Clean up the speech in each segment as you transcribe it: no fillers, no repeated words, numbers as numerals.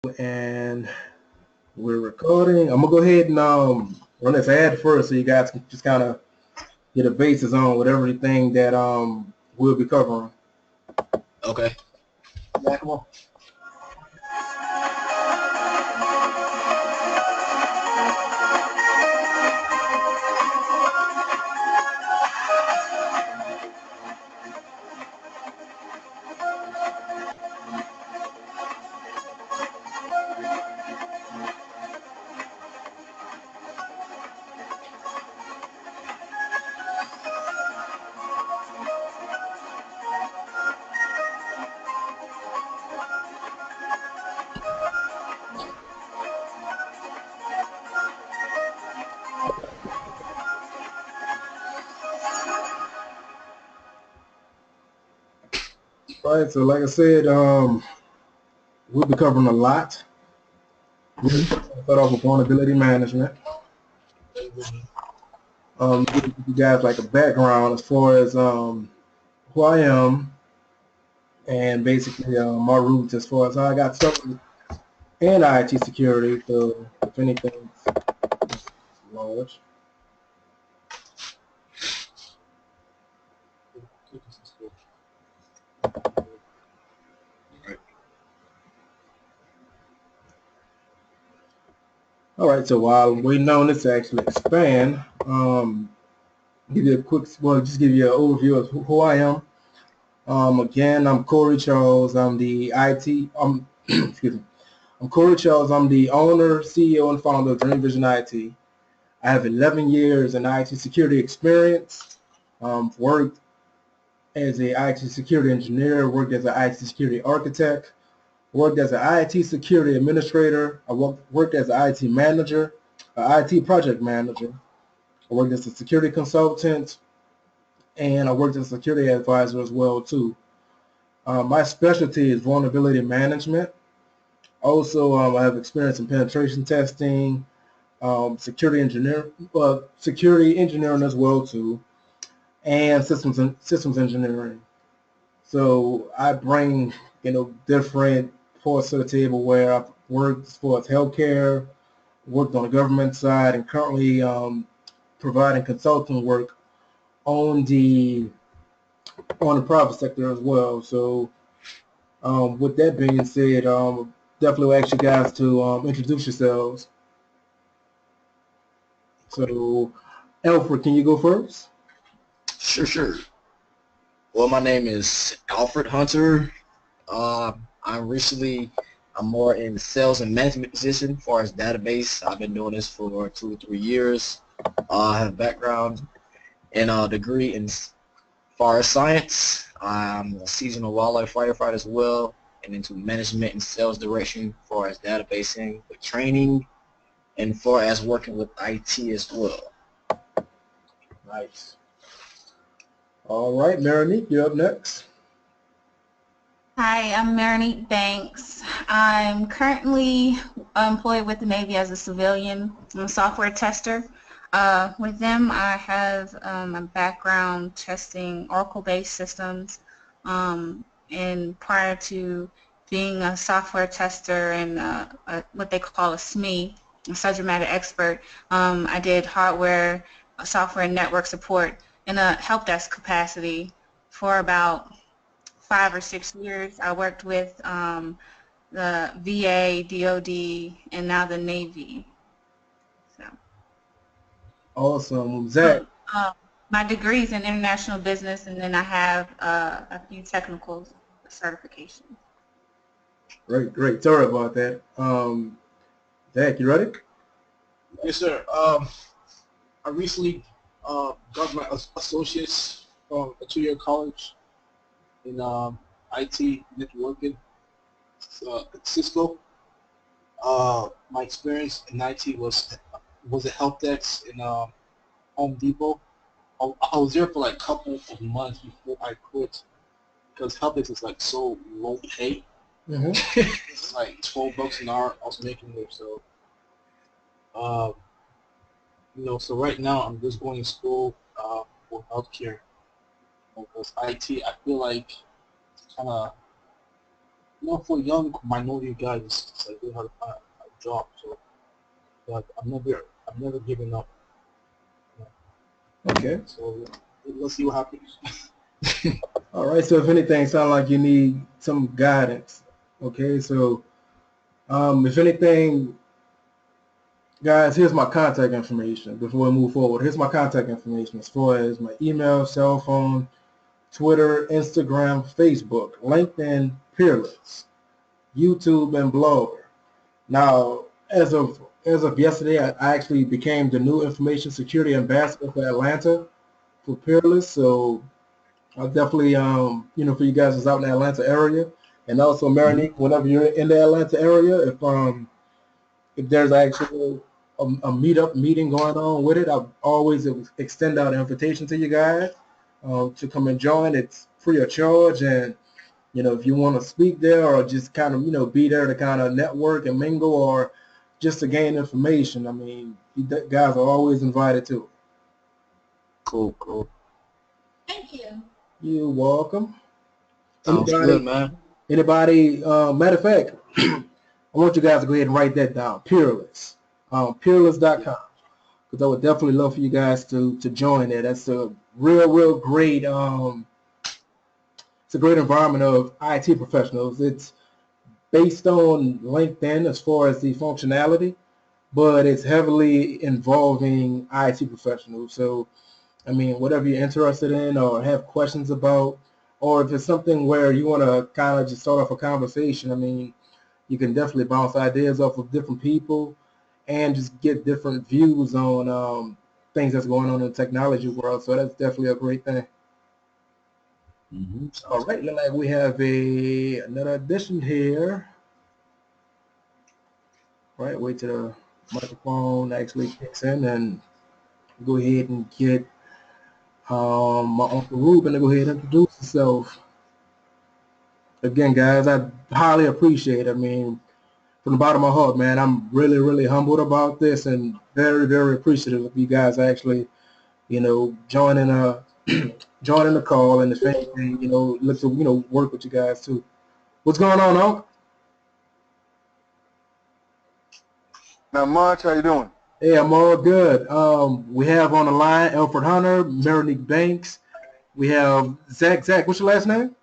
And we're recording. I'm gonna go ahead and run this ad first, so you guys can just kind of get a basis on whatever thing that we'll be covering. Okay. Yeah, come on. All right, so like I said, we'll be covering a lot. We'll start off with vulnerability management. Give you guys like a background as far as who I am and basically my roots as far as how I got started in IT security. So if anything, large. All right, so while I'm waiting on this to actually expand, give you a quick, well, just give you an overview of who I am. Again, I'm Corey Charles. I'm the IT, excuse me. I'm Corey Charles. I'm the owner, CEO, and founder of DreamVision IT. I have 11 years in IT security experience. Worked as a IT security engineer, worked as an IT security architect, worked as an IT security administrator. I worked as an IT manager, an IT project manager. I worked as a security consultant, and I worked as a security advisor as well too. My specialty is vulnerability management. Also, I have experience in penetration testing, security engineering as well too, and systems engineering. So I bring different parts to the table where I've worked as far as healthcare, worked on the government side, and currently providing consulting work on the private sector as well. So with that being said, definitely will ask you guys to introduce yourselves. So, Alfred, can you go first? Sure. Well, my name is Alfred Hunter. Uh, I'm more in sales and management position as far as database. I've been doing this for 2 or 3 years. I have background and a degree in forest science. I'm a seasonal wildlife firefighter as well, and into management and sales direction as far as databasing with training and far as working with IT as well. Nice. All right, Marinique, you're up next. Hi, I'm Marinique Banks. I'm currently employed with the Navy as a civilian. I'm a software tester. With them, I have a background testing Oracle-based systems. And prior to being a software tester and what they call a SME, a subject matter expert, I did hardware, software, and network support in a help desk capacity for about 5 or 6 years. I worked with the VA, DOD, and now the Navy. So, Awesome. Zach. my degree is in international business, and then I have a few technical certifications. Great. Sorry about that. Zach, you ready? Yes, sir. I recently got my associates from a 2-year college in IT networking, at Cisco. My experience in IT was a help desk in Home Depot. I was there for like a couple of months before I quit because help desk is like so low pay. It's like $12 an hour I was making there. So, so right now I'm just going to school for healthcare because IT. I feel like kind of for young minority guys, it's like they have a job. So, but I'm never giving up. Okay. So let's see what happens. All right. So if anything, sound like you need some guidance. Okay. So if anything, guys, here's my contact information before we move forward. Here's my contact information as far as my email, cell phone, Twitter, Instagram, Facebook, LinkedIn, Peerless, YouTube, and Blogger. Now, as of yesterday, I actually became the new information security ambassador for Atlanta for Peerless. So I'll definitely, for you guys that's out in the Atlanta area, and also Marinique, whenever you're in the Atlanta area, if there's actually a meetup meeting going on with it, I always extend out an invitation to you guys to come and join. It's free of charge, and if you want to speak there or just kind of be there to kind of network and mingle or just to gain information, I mean, you guys are always invited to. Cool. Thank you. You're welcome. Sounds good, man. Anybody? Matter of fact, I want you guys to go ahead and write that down. Peerless, peerless.com, because I would definitely love for you guys to join it. That's a real great. It's a great environment of IT professionals. It's based on LinkedIn as far as the functionality, but it's heavily involving IT professionals. So, I mean, whatever you're interested in or have questions about, or if it's something where you want to kind of just start off a conversation, I mean, you can definitely bounce ideas off of different people and just get different views on things that's going on in the technology world. So that's definitely a great thing. All right, look like we have another addition here. All right, wait till the microphone actually kicks in and go ahead and get my Uncle Ruben to go ahead and introduce himself. Again, guys, I highly appreciate it. I mean, from the bottom of my heart, man, I'm really humbled about this and very appreciative of you guys actually, joining joining the call, and if anything, look to work with you guys too. What's going on, Unc? Not much. How you doing? Hey, I'm all good. We have on the line Alfred Hunter, Marinique Banks. We have Zach. Zach, what's your last name?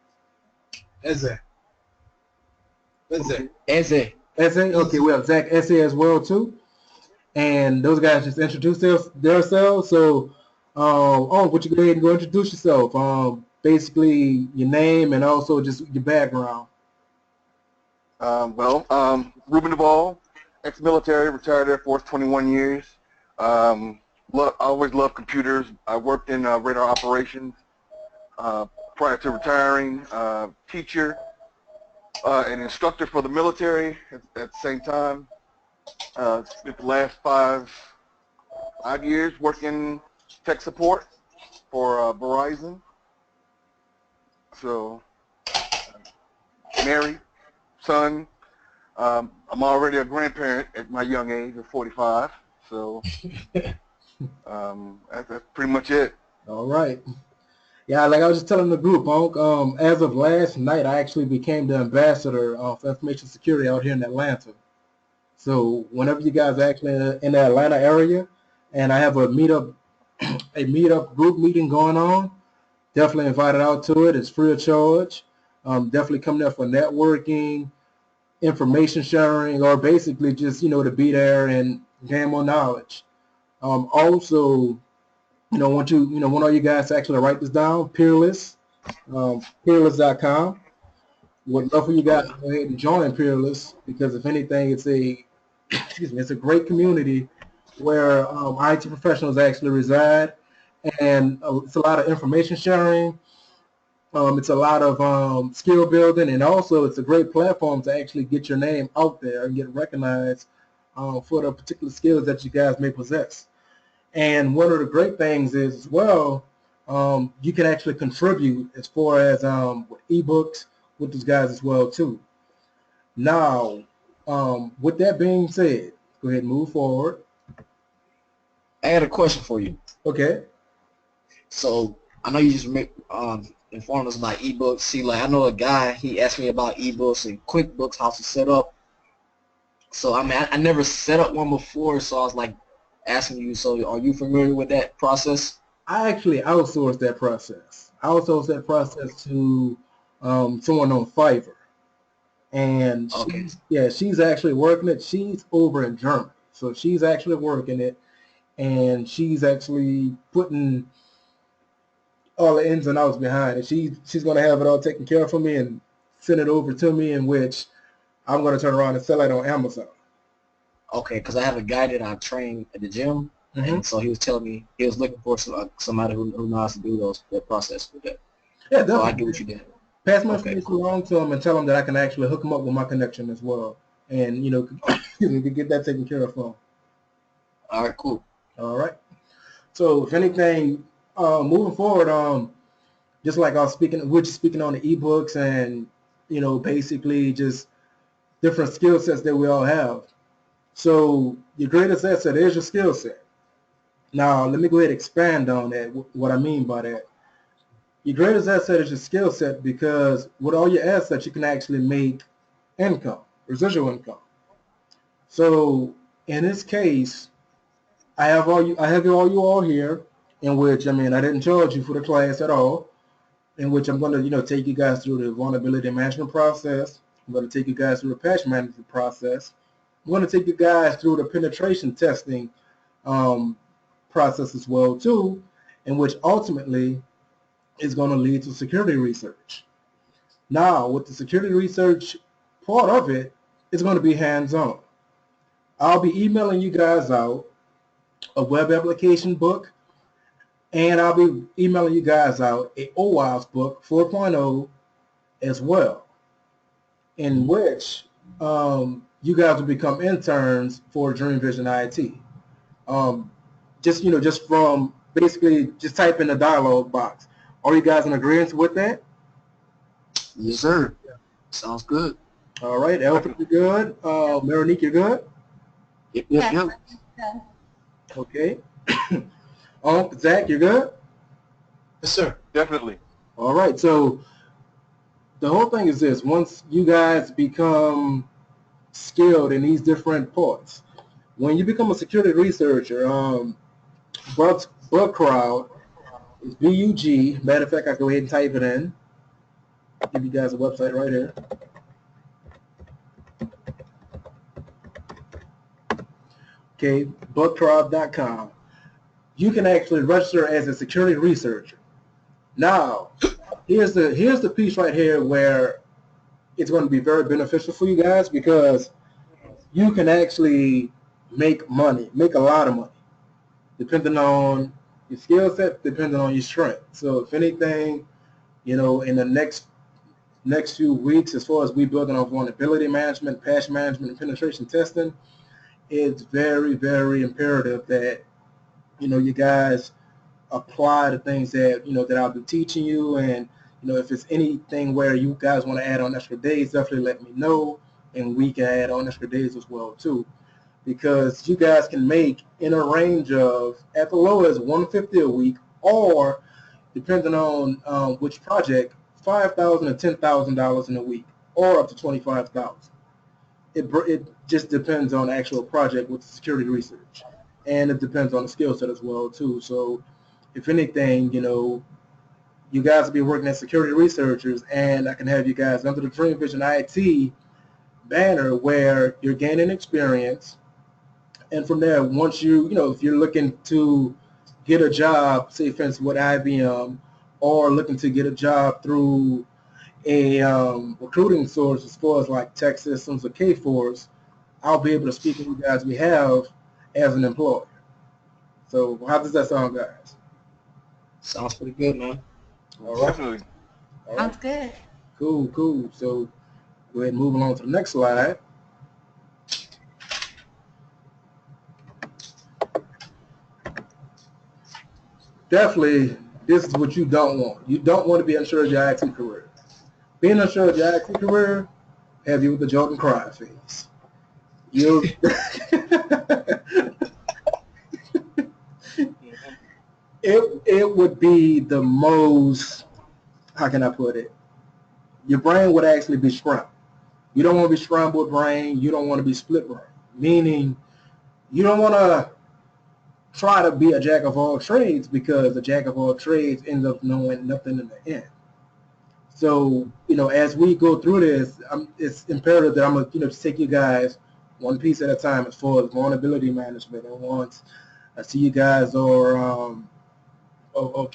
Eze. Eze. Okay, we have Zach Eze as well too. And those guys just introduced themselves. So, would you go ahead and go introduce yourself? Basically your name and also just your background. Ruben Duvall, ex-military, retired Air Force, 21 years. I always loved computers. I worked in radar operations prior to retiring. Teacher, an instructor for the military at the same time. Spent the last five years working tech support for Verizon. So, married, son. I'm already a grandparent at my young age of 45. So, that's pretty much it. All right. Yeah, like I was just telling the group, as of last night, I actually became the ambassador for information security out here in Atlanta. So whenever you guys are actually in the Atlanta area, and I have a meetup group meeting going on, definitely invited out to it. It's free of charge. Definitely come there for networking, information sharing, or basically just to be there and gain more knowledge. Also, want all you guys to actually write this down. Peerless, peerless.com. Would love for you guys to go ahead and join Peerless, because if anything, it's a great community where IT professionals actually reside, and it's a lot of information sharing. It's a lot of skill building, and also it's a great platform to actually get your name out there and get recognized for the particular skills that you guys may possess. And one of the great things is as well, you can actually contribute as far as with ebooks with these guys as well too. Now, with that being said, go ahead and move forward. I had a question for you. Okay. So I know you just inform us about ebooks. See, like I know a guy, he asked me about ebooks and QuickBooks, how to set up. So I mean, I never set up one before, so I was like asking you. So are you familiar with that process? I actually outsourced that process. I outsourced that process to someone on Fiverr. And Okay. she's actually working it. She's over in Germany. So she's actually working it, and she's actually putting all the ins and outs behind it. She's going to have it all taken care of for me and send it over to me, in which I'm going to turn around and sell it on Amazon. Okay, because I have a guy that I train at the gym, Mm-hmm. and so he was telling me he was looking for somebody who knows how to do that process with that. Yeah, So I definitely. get what you did. Pass my Okay, information cool. along to him and tell him that I can actually hook him up with my connection as well. And, we can get that taken care of for him. All right, cool. All right. So if anything, moving forward, just like we're just speaking on the ebooks and, basically just different skill sets that we all have. So your greatest asset is your skill set. Now, let me go ahead and expand on that, what I mean by that. Your greatest asset is your skill set, because with all your assets, you can actually make income, residual income. So in this case, I have all you all here, in which, I mean, I didn't charge you for the class at all, in which I'm going to, take you guys through the vulnerability management process. I'm going to take you guys through the patch management process. I'm going to take you guys through the penetration testing um, process as well too, in which ultimately is going to lead to security research. Now, with the security research part of it, it's going to be hands-on. I'll be emailing you guys out a web application book, and I'll be emailing you guys out a OWASP book 4.0 as well, in which you guys will become interns for DreamVision IT. Just from basically just type in the dialog box. Are you guys in agreement with that? Yes, sir. Sounds good. All right, Alfred, you're good. Marinique, you're good. Yep. Yes. Okay. Zach, you're good. Yes, sir. Definitely. All right. So the whole thing is this: once you guys become skilled in these different parts, when you become a security researcher, Bug Crowd is BUG. Matter of fact, I can go ahead and type it in. I'll give you guys a website right here. Okay, bugcrowd.com. You can actually register as a security researcher. Now, here's the piece right here where it's going to be very beneficial for you guys, because you can actually make money, make a lot of money, depending on your skill set, depending on your strength. So if anything, in the next few weeks, as far as we building on vulnerability management, patch management, and penetration testing, it's very, very imperative that, you guys apply the things that, that I'll be teaching you. And, if it's anything where you guys want to add on extra days, definitely let me know, and we can add on extra days as well too. Because you guys can make in a range of, at the low as $150 a week, or depending on which project, $5,000 to $10,000 in a week, or up to $25,000. It just depends on the actual project with the security research, and it depends on the skill set as well too. So, if anything, you guys will be working as security researchers, and I can have you guys under the DreamVision IT banner where you're gaining experience. And from there, once if you're looking to get a job, say for instance with IBM, or looking to get a job through a recruiting source as far as like Tech Systems or K-Force, I'll be able to speak on you guys' behalf as an employer. So how does that sound, guys? Sounds pretty good, man. All right. Definitely. All right. Sounds good. Cool. So go ahead and move along to the next slide. Definitely, this is what you don't want. You don't want to be unsure of your IT career. Being unsure of your IT career have you with the Jordan cry face. You it would be the most, how can I put it? Your brain would actually be scrambled. You don't want to be scrambled brain. You don't want to be split brain. Meaning, you don't want to try to be a jack of all trades because the jack of all trades ends up knowing nothing in the end. So, as we go through this, it's imperative that I'm going to, take you guys one piece at a time as far as vulnerability management. And once I see you guys are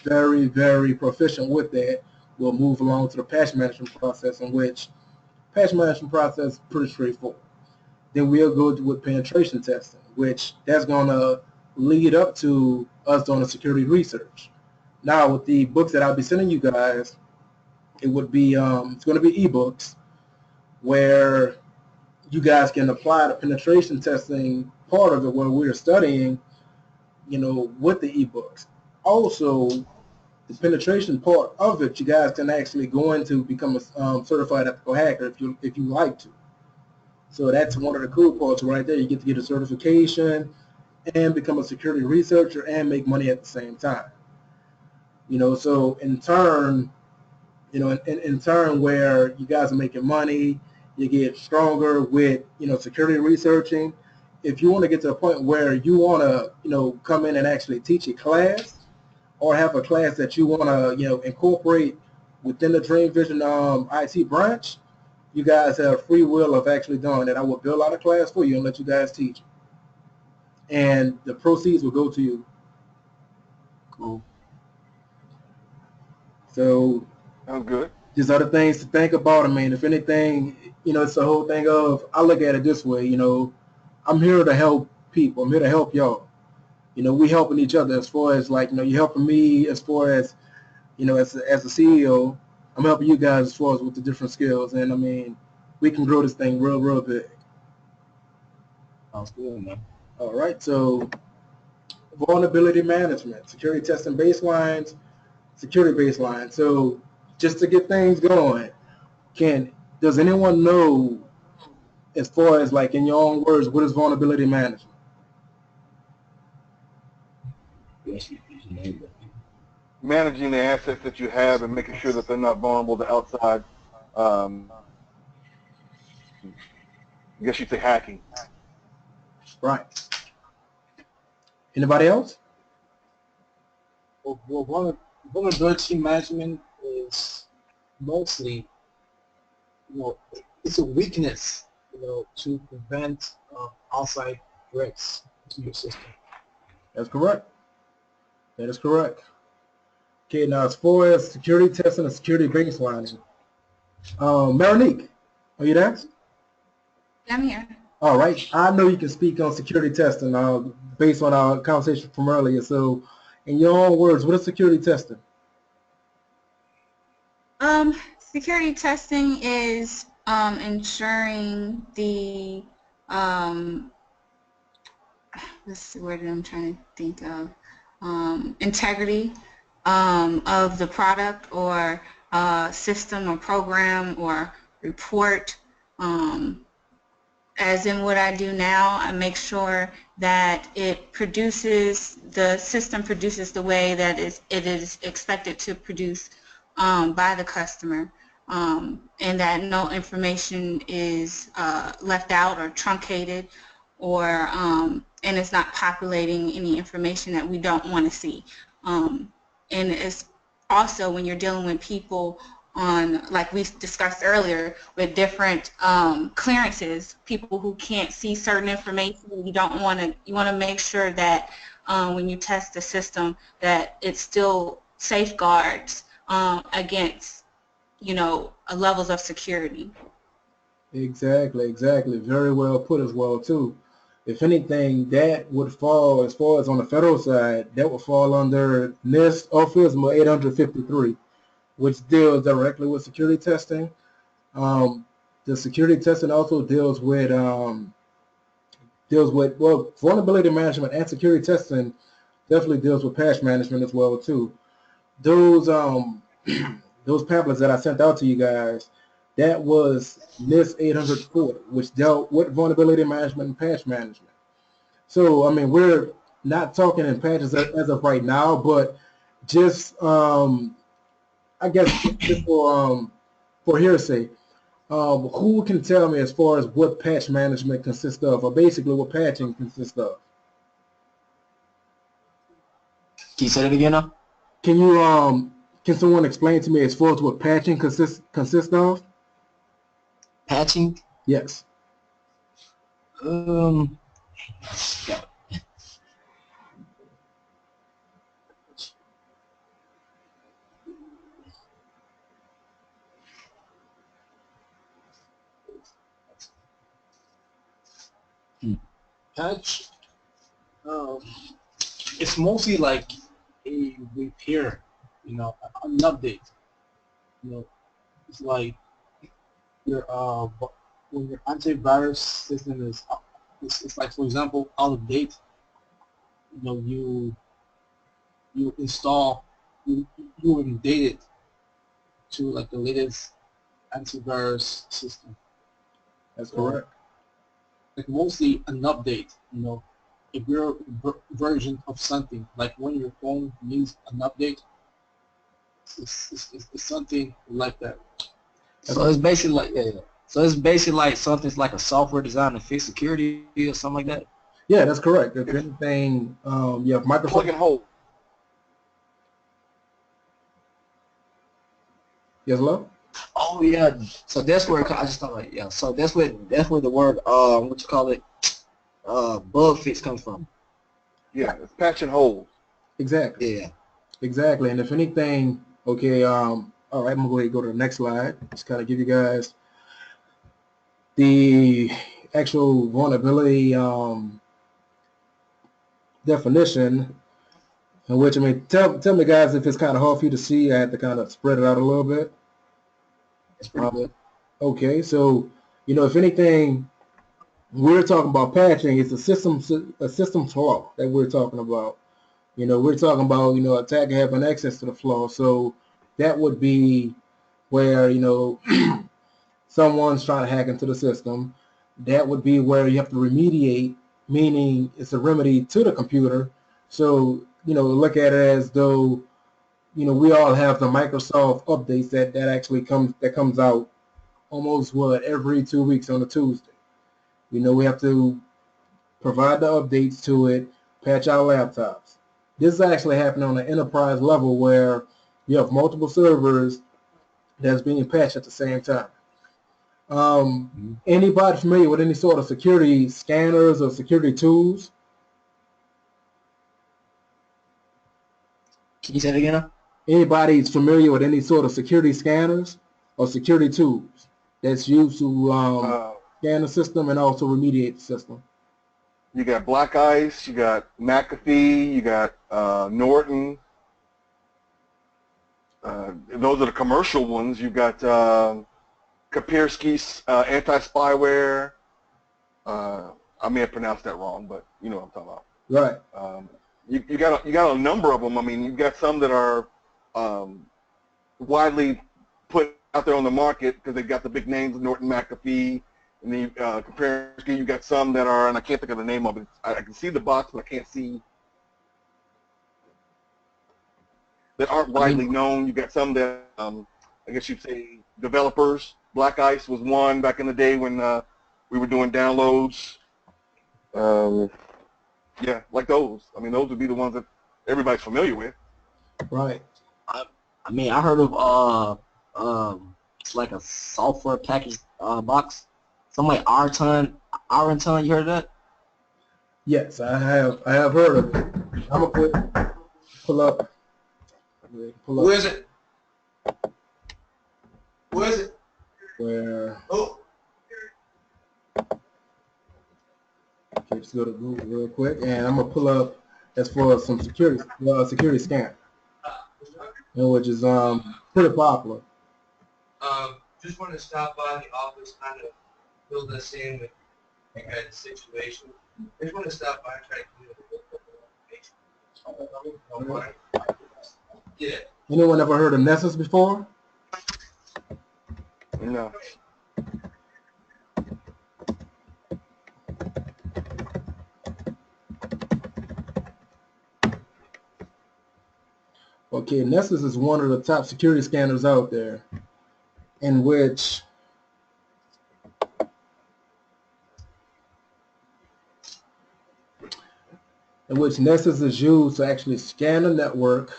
very, very proficient with that, we'll move along to the patch management process, in which patch management process is pretty straightforward. Then we'll go with penetration testing, which that's going to lead up to us doing the security research. Now, with the books that I'll be sending you guys, it would be it's going to be ebooks where you guys can apply the penetration testing part of it where we're studying, with the ebooks. Also, the penetration part of it, you guys can actually go into become a certified ethical hacker if you like to. So that's one of the cool parts right there. You get to get a certification and become a security researcher and make money at the same time. So in turn, in turn where you guys are making money, you get stronger with, security researching. If you want to get to the point where you want to, come in and actually teach a class or have a class that you want to, incorporate within the DreamVision IT branch, you guys have free will of actually doing it. I will build out a class for you and let you guys teach. And the proceeds will go to you. Cool. So Sounds good. there's other things to think about. I mean, if anything, it's the whole thing of, I look at it this way, I'm here to help people. I'm here to help y'all. We helping each other as far as like, you're helping me as far as, as a CEO, I'm helping you guys as far as with the different skills. And I mean, we can grow this thing real, real big. Sounds good, man. All right. So vulnerability management, security testing baselines, security baseline. So just to get things going, does anyone know, as far as like in your own words, what is vulnerability management? Yes, you named it. Managing the assets that you have and making sure that they're not vulnerable to outside, I guess you'd say hacking. Right. Anybody else? Well, vulnerability management is mostly, it's a weakness, to prevent outside threats to your system. That's correct. That is correct. Okay, now as far as security testing and security baselining, Marinique, are you there? I'm here. All right. I know you can speak on security testing based on our conversation from earlier. So in your own words, what is security testing? Security testing is ensuring the what's the word that I'm trying to think of, integrity of the product or system or program or report. As in what I do now, I make sure that the system produces the way that it is expected to produce by the customer, and that no information is left out or truncated, or and it's not populating any information that we don't want to see. And it's also when you're dealing with people on, like we discussed earlier, with different clearances, people who can't see certain information, you want to make sure that when you test the system that it still safeguards against, levels of security. Exactly. Very well put as well, too. If anything, that would fall, as far as on the federal side, that would fall under NIST or FISMA 853, which deals directly with security testing. The security testing also deals with vulnerability management, and security testing definitely deals with patch management as well, too. Those those pamphlets that I sent out to you guys, that was NIST 840, which dealt with vulnerability management and patch management. So, I mean, we're not talking in patches as of right now, but just, I I guess just for hearsay, who can tell me as far as what patch management consists of, or basically what patching consists of? Can you say that again now? Can you can someone explain to me as far as what patching consists of? Patching? Yes. Um, yeah. Patch, um, it's mostly like a repair, an update. You know, it's like your when your antivirus system is it's like, for example, out of date. You install you update it to like the latest antivirus system. That's So correct. like mostly an update. If you're version of something, like when your phone needs an update, it's something like that. So it's basically like yeah. So it's basically like something's like a software designed to fix security or something like that. Yeah, that's correct. If It's anything, you have plug Microsoft. and hold. Yes, hello? Oh yeah. So that's where I just thought like yeah. So that's where the word what you call it bug fix comes from. Yeah, it's patch and hold. Exactly. Yeah. Exactly. And if anything, okay, all right, I'm gonna go ahead and go to the next slide. Just kind of give you guys the actual vulnerability definition. In which, I mean, tell me guys if it's kind of hard for you to see. I had to kind of spread it out a little bit. It's pretty good. Okay, so if anything, we're talking about patching. It's a system flaw that we're talking about. We're talking about attacker having access to the flaw. So that would be where someone's trying to hack into the system. That would be where you have to remediate, meaning it's a remedy to the computer. So look at it as though we all have the Microsoft updates that actually comes out almost every 2 weeks on a Tuesday. We have to provide the updates to it, patch our laptops. This is actually happening on an enterprise level where you have multiple servers that's being patched at the same time. Anybody familiar with any sort of security scanners or security tools? Can you say it again now? Anybody's familiar with any sort of security scanners or security tools that's used to Uh, scan the system and also remediate the system? you got Black Ice, you got McAfee, you got Norton. Those are the commercial ones. You got Kaspersky's anti-spyware. I may have pronounced that wrong, but you know what I'm talking about. Right. You got a number of them. I mean, you've got some that are widely put out there on the market because they've got the big names, Norton, McAfee, and then Kaspersky. You got some that are, and I can't think of the name of it. I can see the box, but I can't see that aren't widely known. You got some that I guess you'd say developers. Black Ice was one back in the day when we were doing downloads. Yeah, like those. I mean, those would be the ones that everybody's familiar with. Right. I mean I heard of it's like a software package box. Something like Ironton, you heard of that? Yes, I have. I have heard of it. I'm gonna pull up. Who is it? Who is it? Where? Oh, Okay, just go to Google real quick, and I'm gonna pull up as far as some security scan, which is pretty popular. Just want to stop by the office, kind of fill this in with the kind of situation. I just want to stop by and try to get a little bit of information. Yeah. Anyone ever heard of Nessus before? No. Okay, Nessus is one of the top security scanners out there, in which Nessus is used to actually scan the network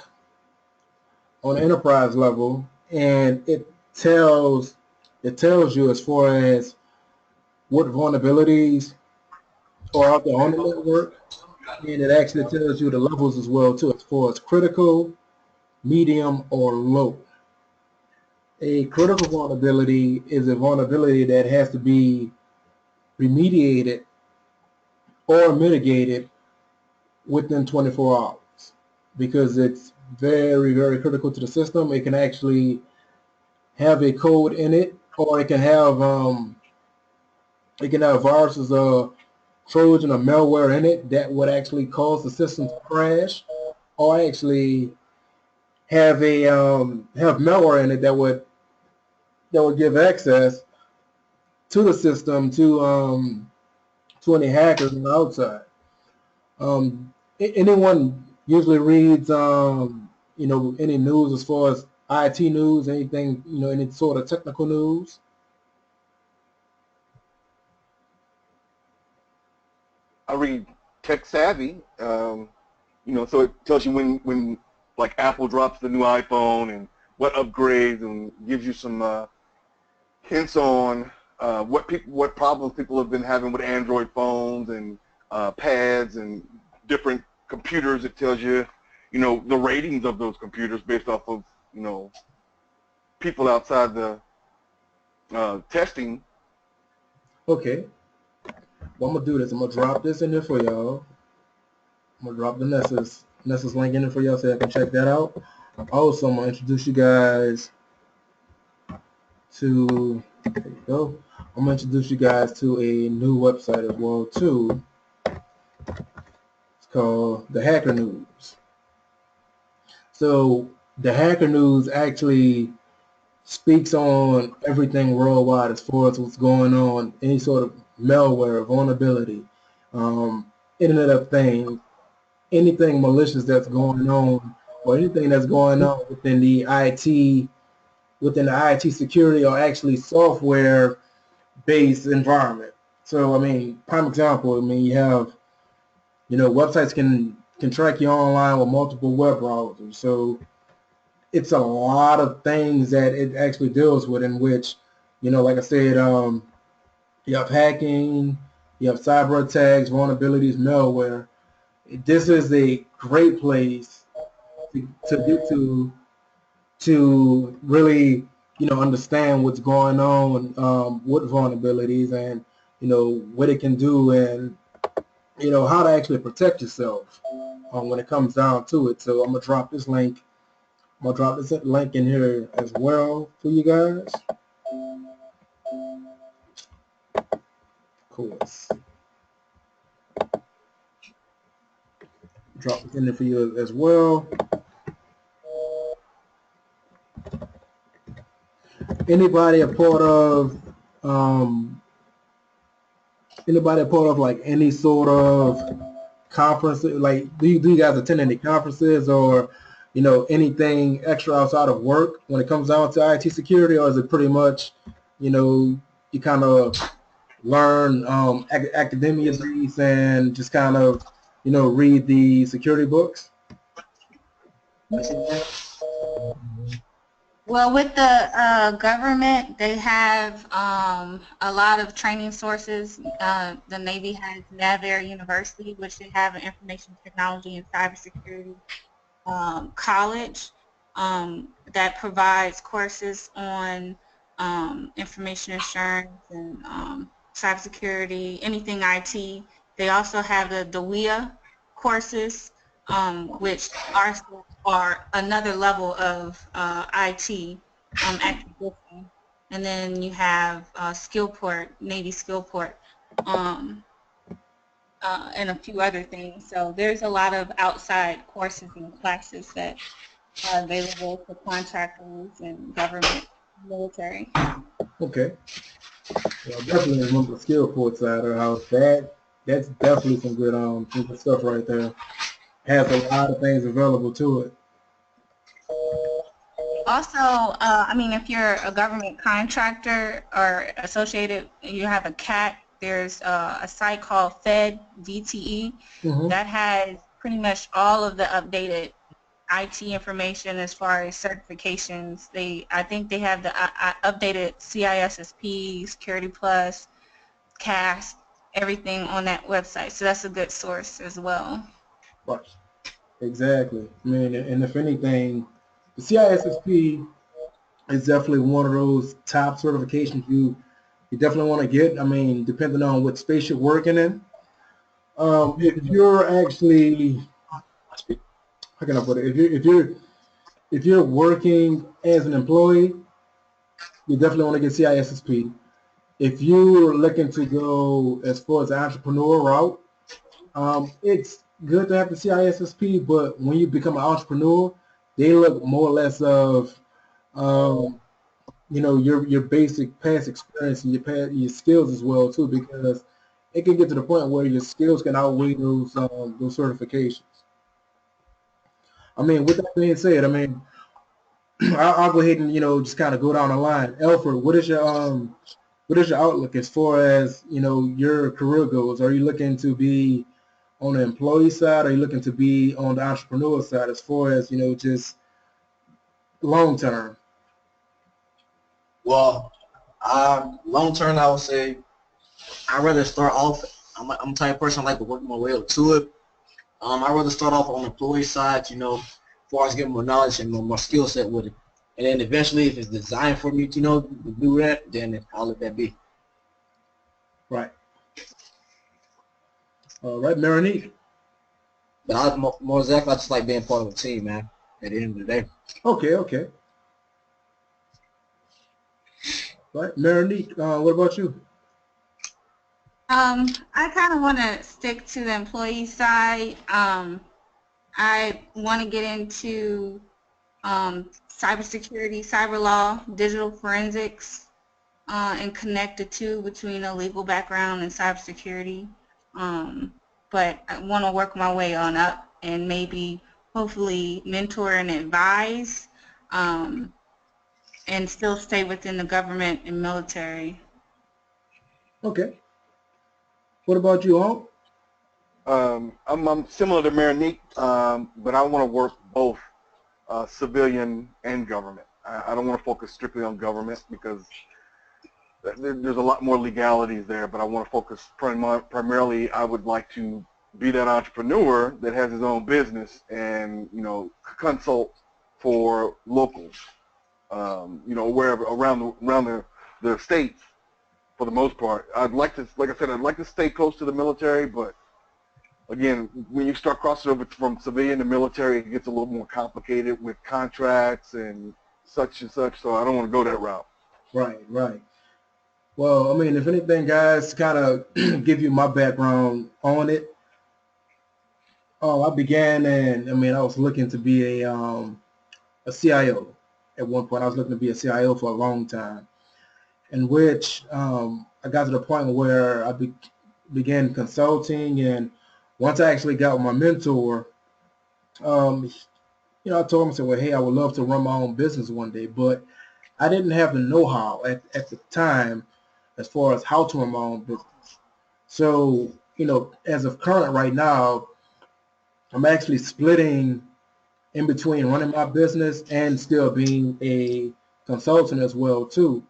on enterprise level, and it tells you as far as what vulnerabilities are out there on the network, and it actually tells you the levels as well too, as far as critical, medium, or low. A critical vulnerability is a vulnerability that has to be remediated or mitigated within 24 hours because it's very, very critical to the system. It can actually have a code in it, or it can have viruses or Trojan or malware in it that would actually cause the system to crash, or actually have have malware in it that would give access to the system to any hackers on the outside. Anyone usually reads any news as far as IT news, anything, any sort of technical news? I read Tech Savvy, so it tells you when like Apple drops the new iPhone and what upgrades, and gives you some hints on what problems people have been having with Android phones and pads and different computers. It tells you, the ratings of those computers based off of, people outside the testing. Okay. Well, I'm gonna do this. I'm gonna drop this in there for y'all. I'm gonna drop the Nessus link in there for y'all so y'all can check that out. Also, I'm gonna introduce you guys to, there you go. I'm gonna introduce you guys to a new website as well too. It's called the Hacker News. So the Hacker News actually speaks on everything worldwide as far as what's going on, any sort of malware, vulnerability, Internet of Things, anything malicious that's going on, or anything that's going on within the IT security or actually software-based environment. So, I mean, prime example, you have, websites can track you online with multiple web browsers. So it's a lot of things that it actually deals with, in which, like I said, you have hacking, you have cyber attacks, vulnerabilities, malware. This is a great place to get to really, understand what's going on with vulnerabilities, and, what it can do, and, how to actually protect yourself when it comes down to it. So I'm going to drop this link. I'm going to drop this link in here as well for you guys. Of course. Drop this in there for you as well. Anybody a part of like any sort of conference? Like, do you guys attend any conferences, or anything extra outside of work when it comes down to IT security, or is it pretty much you kind of learn academia briefs and just kind of read the security books? Well, with the government, they have a lot of training sources. The Navy has NAVAIR University, which they have an information technology and cybersecurity college that provides courses on information assurance and cybersecurity, anything IT. They also have the DWIA courses, which are another level of IT acquisition. And then you have Skillport, Navy Skillport, and a few other things. So there's a lot of outside courses and classes that are available for contractors and government, military. Okay. Well, definitely remember the Skillport side of the house. That's definitely some good stuff right there. Has a lot of things available to it. Also, I mean, if you're a government contractor or associated, you have a CAT, there's a site called VTE Mm-hmm. that has pretty much all of the updated IT information as far as certifications. I think they have the updated CISSP, Security Plus, CAST, everything on that website. So that's a good source as well. Right. Exactly. I mean, and if anything, the CISSP is definitely one of those top certifications you definitely want to get. I mean, depending on what space you're working in. If you're actually, how can I put it? If you're working as an employee, you definitely want to get CISSP. If you're looking to go as far as the entrepreneur route, it's good to have the CISSP, but when you become an entrepreneur, they look more or less of um, your basic past experience and your skills as well too, because it can get to the point where your skills can outweigh those certifications. I mean, with that being said, I mean, I'll go ahead and just kind of go down the line. Alfred, what is your outlook as far as your career goals? Are you looking to be on the employee side? Or are you looking to be on the entrepreneur side as far as just long term? Well, long term, I would say I'd rather start off. I'm the type of person I like to work my way up to it. I'd rather start off on the employee side, as far as getting more knowledge and more skill set with it. And then eventually, if it's designed for me to, to do that, then I'll let that be. Right. All right, Marinique. But I more exactly, I just like being part of a team, man. At the end of the day. Okay. Right, Marinique. What about you? I kind of want to stick to the employee side. I want to get into cybersecurity, cyber law, digital forensics, and connect the two between a legal background and cybersecurity. But I want to work my way on up and maybe hopefully mentor and advise, and still stay within the government and military. Okay. What about you, Unc? I'm similar to Marinique, but I want to work both civilian and government. I don't want to focus strictly on government because there's a lot more legalities there, but I want to focus primarily, I would like to be that entrepreneur that has his own business and, consult for locals, wherever around the states for the most part. I'd like to, like I said, I'd like to stay close to the military, but again, when you start crossing over from civilian to military, it gets a little more complicated with contracts and such, so I don't want to go that route. Right. Well, I mean, if anything, guys, to kind of give you my background on it, I began and I was looking to be a CIO at one point. I was looking to be a CIO for a long time, in which I got to the point where I began consulting, and once I actually got with my mentor, I told him, I said, well, hey, I would love to run my own business one day, but I didn't have the know-how at the time as far as how to run my own business. So, as of current right now, I'm actually splitting in between running my business and still being a consultant as well too.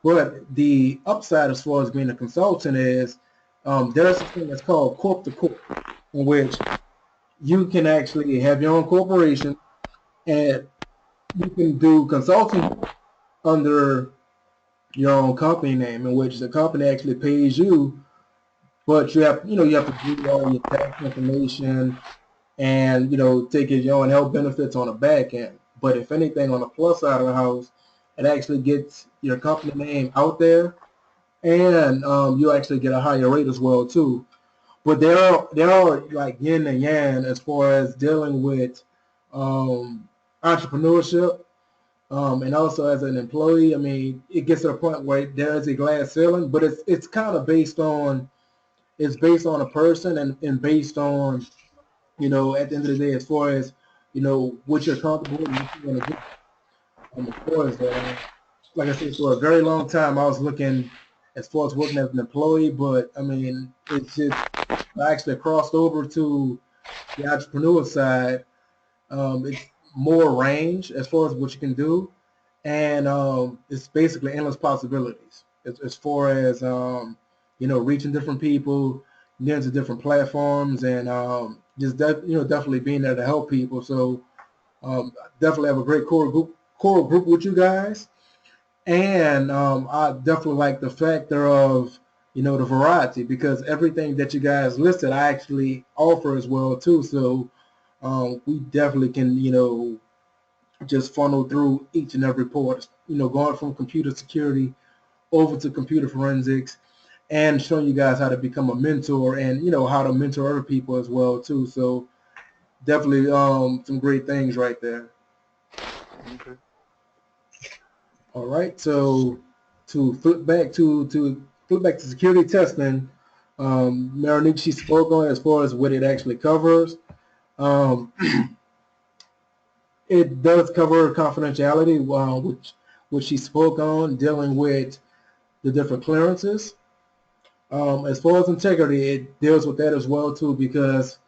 But the upside as far as being a consultant is there's a thing that's called corp to corp, in which you can actually have your own corporation and you can do consulting under your own company name, in which the company actually pays you, but you have to do all your tax information and take your own health benefits on the back end. But if anything, on the plus side of the house, it actually gets your company name out there, and you actually get a higher rate as well too. But there are like yin and yang as far as dealing with entrepreneurship. And also as an employee, I mean, it gets to a point where there is a glass ceiling, but it's kind of based on a person and based on, at the end of the day, as far as, what you're comfortable with and what you want to do. Of course, like I said, for a very long time, I was looking as far as working as an employee, but I mean, it's just I actually crossed over to the entrepreneur side. It's more range as far as what you can do, and it's basically endless possibilities as far as reaching different people, getting to different platforms, and definitely being there to help people. So definitely have a great core group with you guys. And I definitely like the factor of, the variety, because everything that you guys listed, I actually offer as well too. So we definitely can, just funnel through each and every port, going from computer security over to computer forensics, and showing you guys how to become a mentor, and, how to mentor other people as well too. So definitely some great things right there. Okay. All right, so to flip back to security testing, Marinique, she spoke on as far as what it actually covers. Um, it does cover confidentiality, which she spoke on, dealing with the different clearances. As far as integrity, it deals with that as well too, because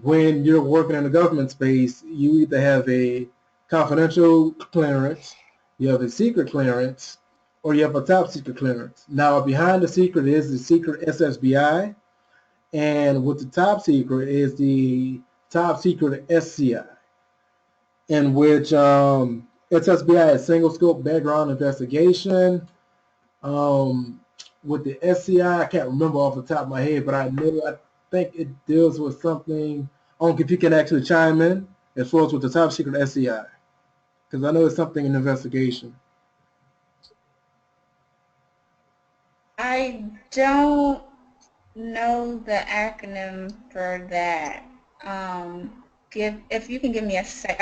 when you're working in the government space, you either have a confidential clearance, you have a secret clearance, or you have a top secret clearance. Now, behind the secret is the secret SSBI, and with the top secret is the top secret SCI, in which SSBI is single scope background investigation. Um, with the SCI, I can't remember off the top of my head, but I think it deals with something. If you can actually chime in as far as with the top secret SCI, because I know it's something in investigation. I don't know the acronym for that. If you can give me a sec.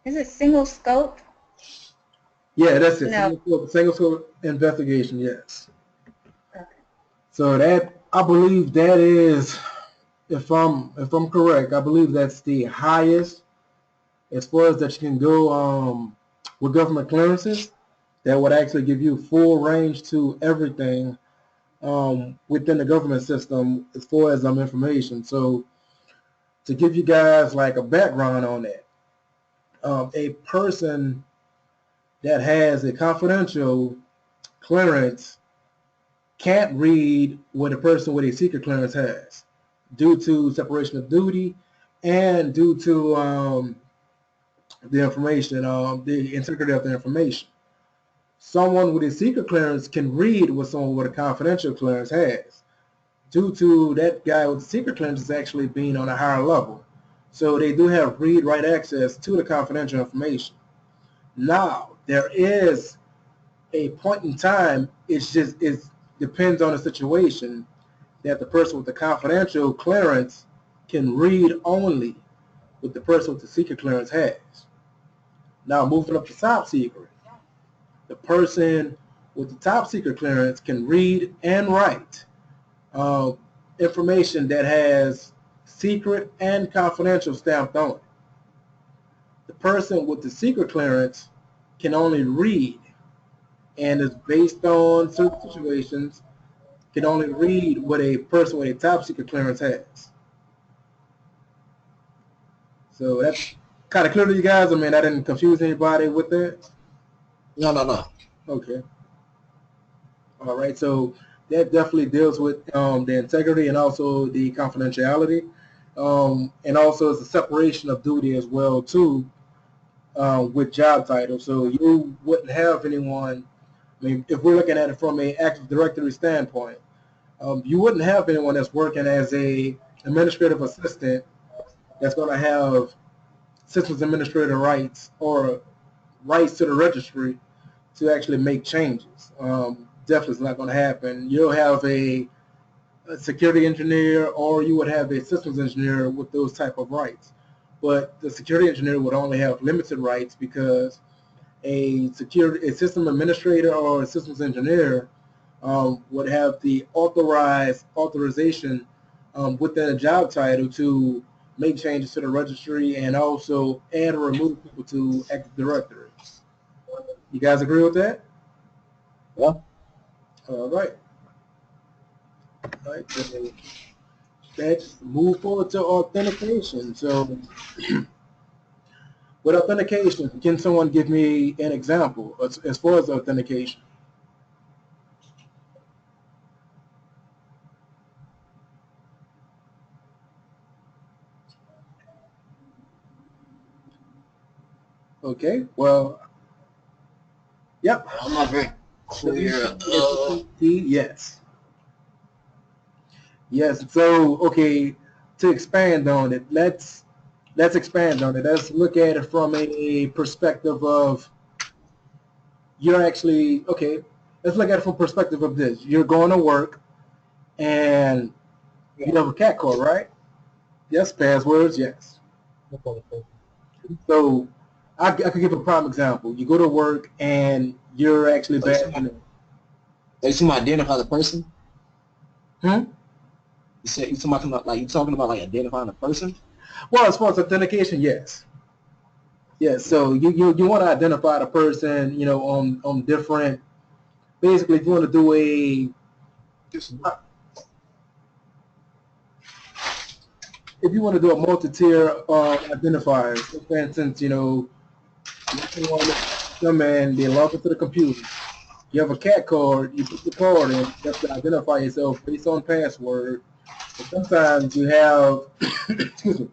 Is it single scope? Yeah, that's it. No. Single scope investigation. Yes. Okay. So that, I believe that is, if I'm correct, I believe that's the highest as far as that you can go with government clearances. That would actually give you full range to everything within the government system as far as information. So to give you guys like a background on that, a person that has a confidential clearance can't read what a person with a secret clearance has, due to separation of duty and due to the information, the integrity of the information. Someone with a secret clearance can read what someone with a confidential clearance has, due to that guy with the secret clearance is actually being on a higher level. So they do have read-write access to the confidential information. Now, there is a point in time, it depends on the situation, that the person with the confidential clearance can read only what the person with the secret clearance has. Now, moving up to top secret, the person with the top secret clearance can read and write uh, information that has secret and confidential stamped on it. The person with the secret clearance can only read, and is based on certain situations, can only read what a person with a top secret clearance has. So that's kind of clear to you guys. I mean, I didn't confuse anybody with that. No. Okay. All right. So that definitely deals with the integrity and also the confidentiality, and also it's a separation of duty as well too, with job title. So you wouldn't have anyone. I mean, if we're looking at it from a Active Directory standpoint, you wouldn't have anyone that's working as a administrative assistant that's going to have systems administrator rights or rights to the registry to actually make changes. Definitely is not going to happen. You'll have a security engineer, or you would have a systems engineer with those type of rights. But the security engineer would only have limited rights, because a system administrator or a systems engineer would have the authorization within a job title to make changes to the registry, and also add or remove people to Active Directory. You guys agree with that? Yeah. All right. All right. So let's move forward to authentication. So with authentication, can someone give me an example as far as authentication? Okay. Well, yep. I'm not very clear. Yes. Yes. So, okay, to expand on it, let's expand on it. Let's look at it from a perspective of you're actually okay. Let's look at it from perspective of this. You're going to work and you have a cat call, right? Yes. Passwords. Yes. So, I could give a prime example. You go to work and you're actually bad. So you identify the person? Hmm? You talking about like identifying the person? Well, as far as authentication, yes. Yes, so you want to identify the person, on different. Basically, if you want to do a multi-tier identifier, so for instance, come in, they log into the computer. You have a cat card, you put the card in, you have to identify yourself based on password. And sometimes you have, excuse me,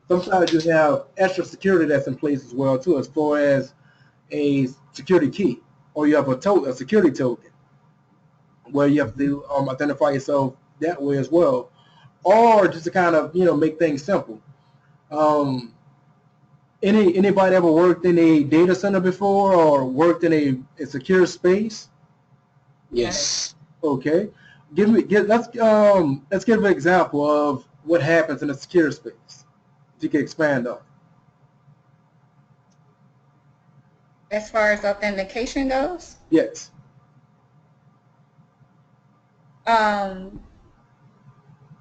sometimes you have extra security that's in place as well too, as far as a security key, or you have a security token where you have to identify yourself that way as well, or just to kind of make things simple. Um, anybody ever worked in a data center before, or worked in a secure space? Yes. Okay, let's give an example of what happens in a secure space. You can expand on. As far as authentication goes, Yes.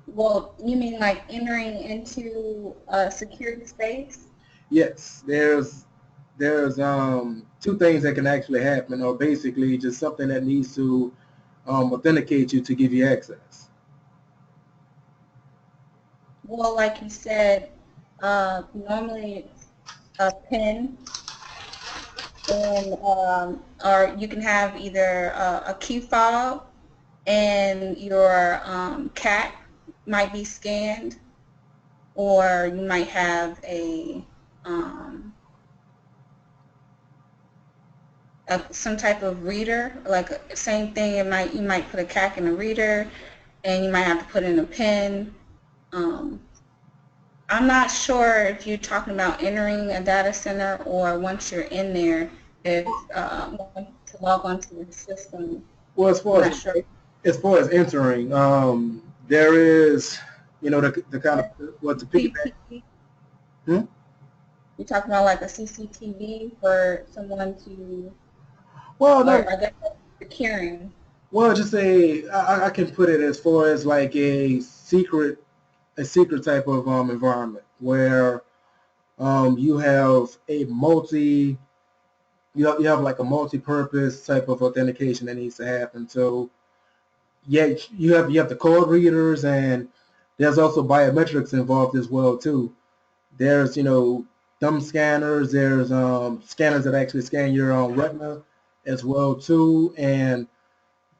well, you mean like entering into a security space? Yes, there's two things that can actually happen, or basically just something that needs to authenticate you to give you access. Well, like you said, normally it's a PIN, and or you can have either a key fob, and your cat might be scanned, or you might have um, some type of reader, like same thing. You might put a cat in a reader, and you might have to put in a PIN. Um, I'm not sure if you're talking about entering a data center or once you're in there, if to log onto the system. Well, I'm not sure. as far as entering, there is, the kind of what the piggyback. CCTV. Hmm? You're talking about like a CCTV for someone to, Well, no. or that's securing. Well, just I can put it as far as like a secret type of environment where you have you have like a multi-purpose type of authentication that needs to happen. So yeah, you have the code readers, and there's also biometrics involved as well too. There's thumb scanners. There's scanners that actually scan your retina as well too, and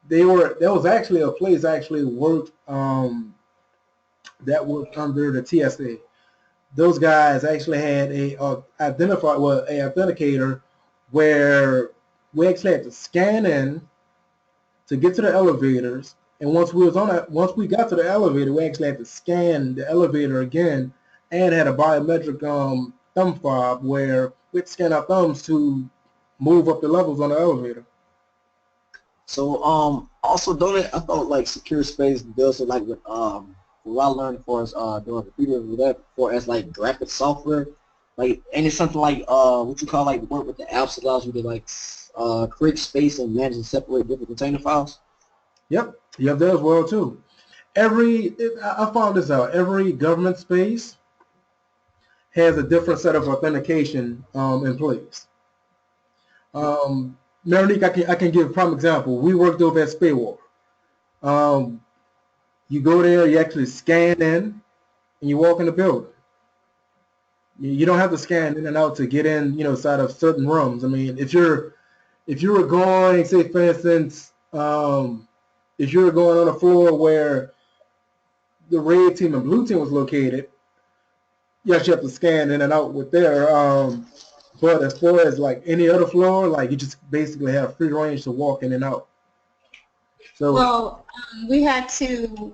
there was actually a place I actually worked that worked under the TSA. Those guys actually had a authenticator where we actually had to scan in to get to the elevators, and once we got to the elevator, we actually had to scan the elevator again, and had a biometric thumb fob where we'd scan our thumbs to move up the levels on the elevator. So also don't it, I thought like secure space deals with like with what I learned for us doing computer with that for as like graphic software. Like and it's something like what you call like work with the apps allows you to like create space and manage and separate different container files. Yep, you have that as well too. I found this out. Every government space has a different set of authentication in place. Marinique, I can give a prime example. We worked over at Spaywar. You go there, you actually scan in, and you walk in the building. You don't have to scan in and out to get in, inside of certain rooms. I mean, if you were going, say for instance, if you were going on a floor where the red team and blue team was located, you actually have to scan in and out with there. But as far as like any other floor, like you just basically have free range to walk in and out. So Well, you had to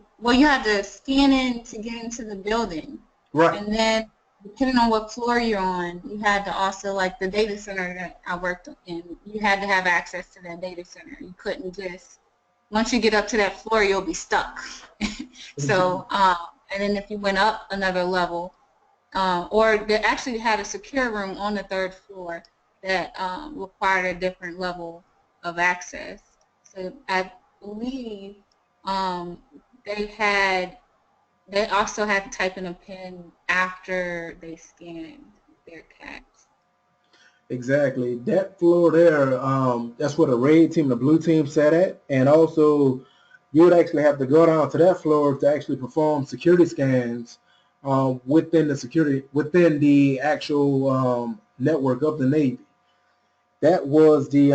scan in to get into the building. right. And then depending on what floor you're on, you had to also, like the data center that I worked in, you had to have access to that data center. You couldn't just, once you get up to that floor, you'll be stuck. So, and then if you went up another level, or they actually had a secure room on the 3rd floor that required a different level of access. So I believe they also had to type in a PIN after they scanned their cats. Exactly. That floor there, that's where the red team and the blue team sat at. And also, you would actually have to go down to that floor to actually perform security scans within the actual network of the Navy. That was the,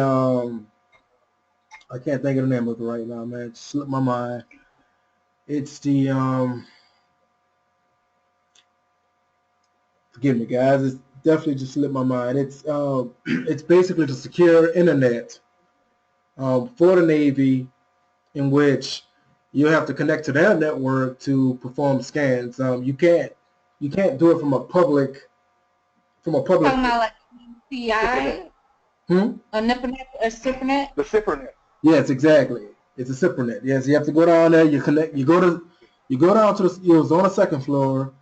I can't think of the name of it right now, man. It slipped my mind. It's the, forgive me, guys. It's definitely just slipped my mind. It's basically the secure internet for the Navy, in which you have to connect to their network to perform scans. You can't do it from a public. Talking about like PI, a NIPNet, a SIPRNet. The SIPRNet. Yes, exactly. It's a SIPRNet. Yes, you have to go down there. You connect. You go down to the. It was on the 2nd floor.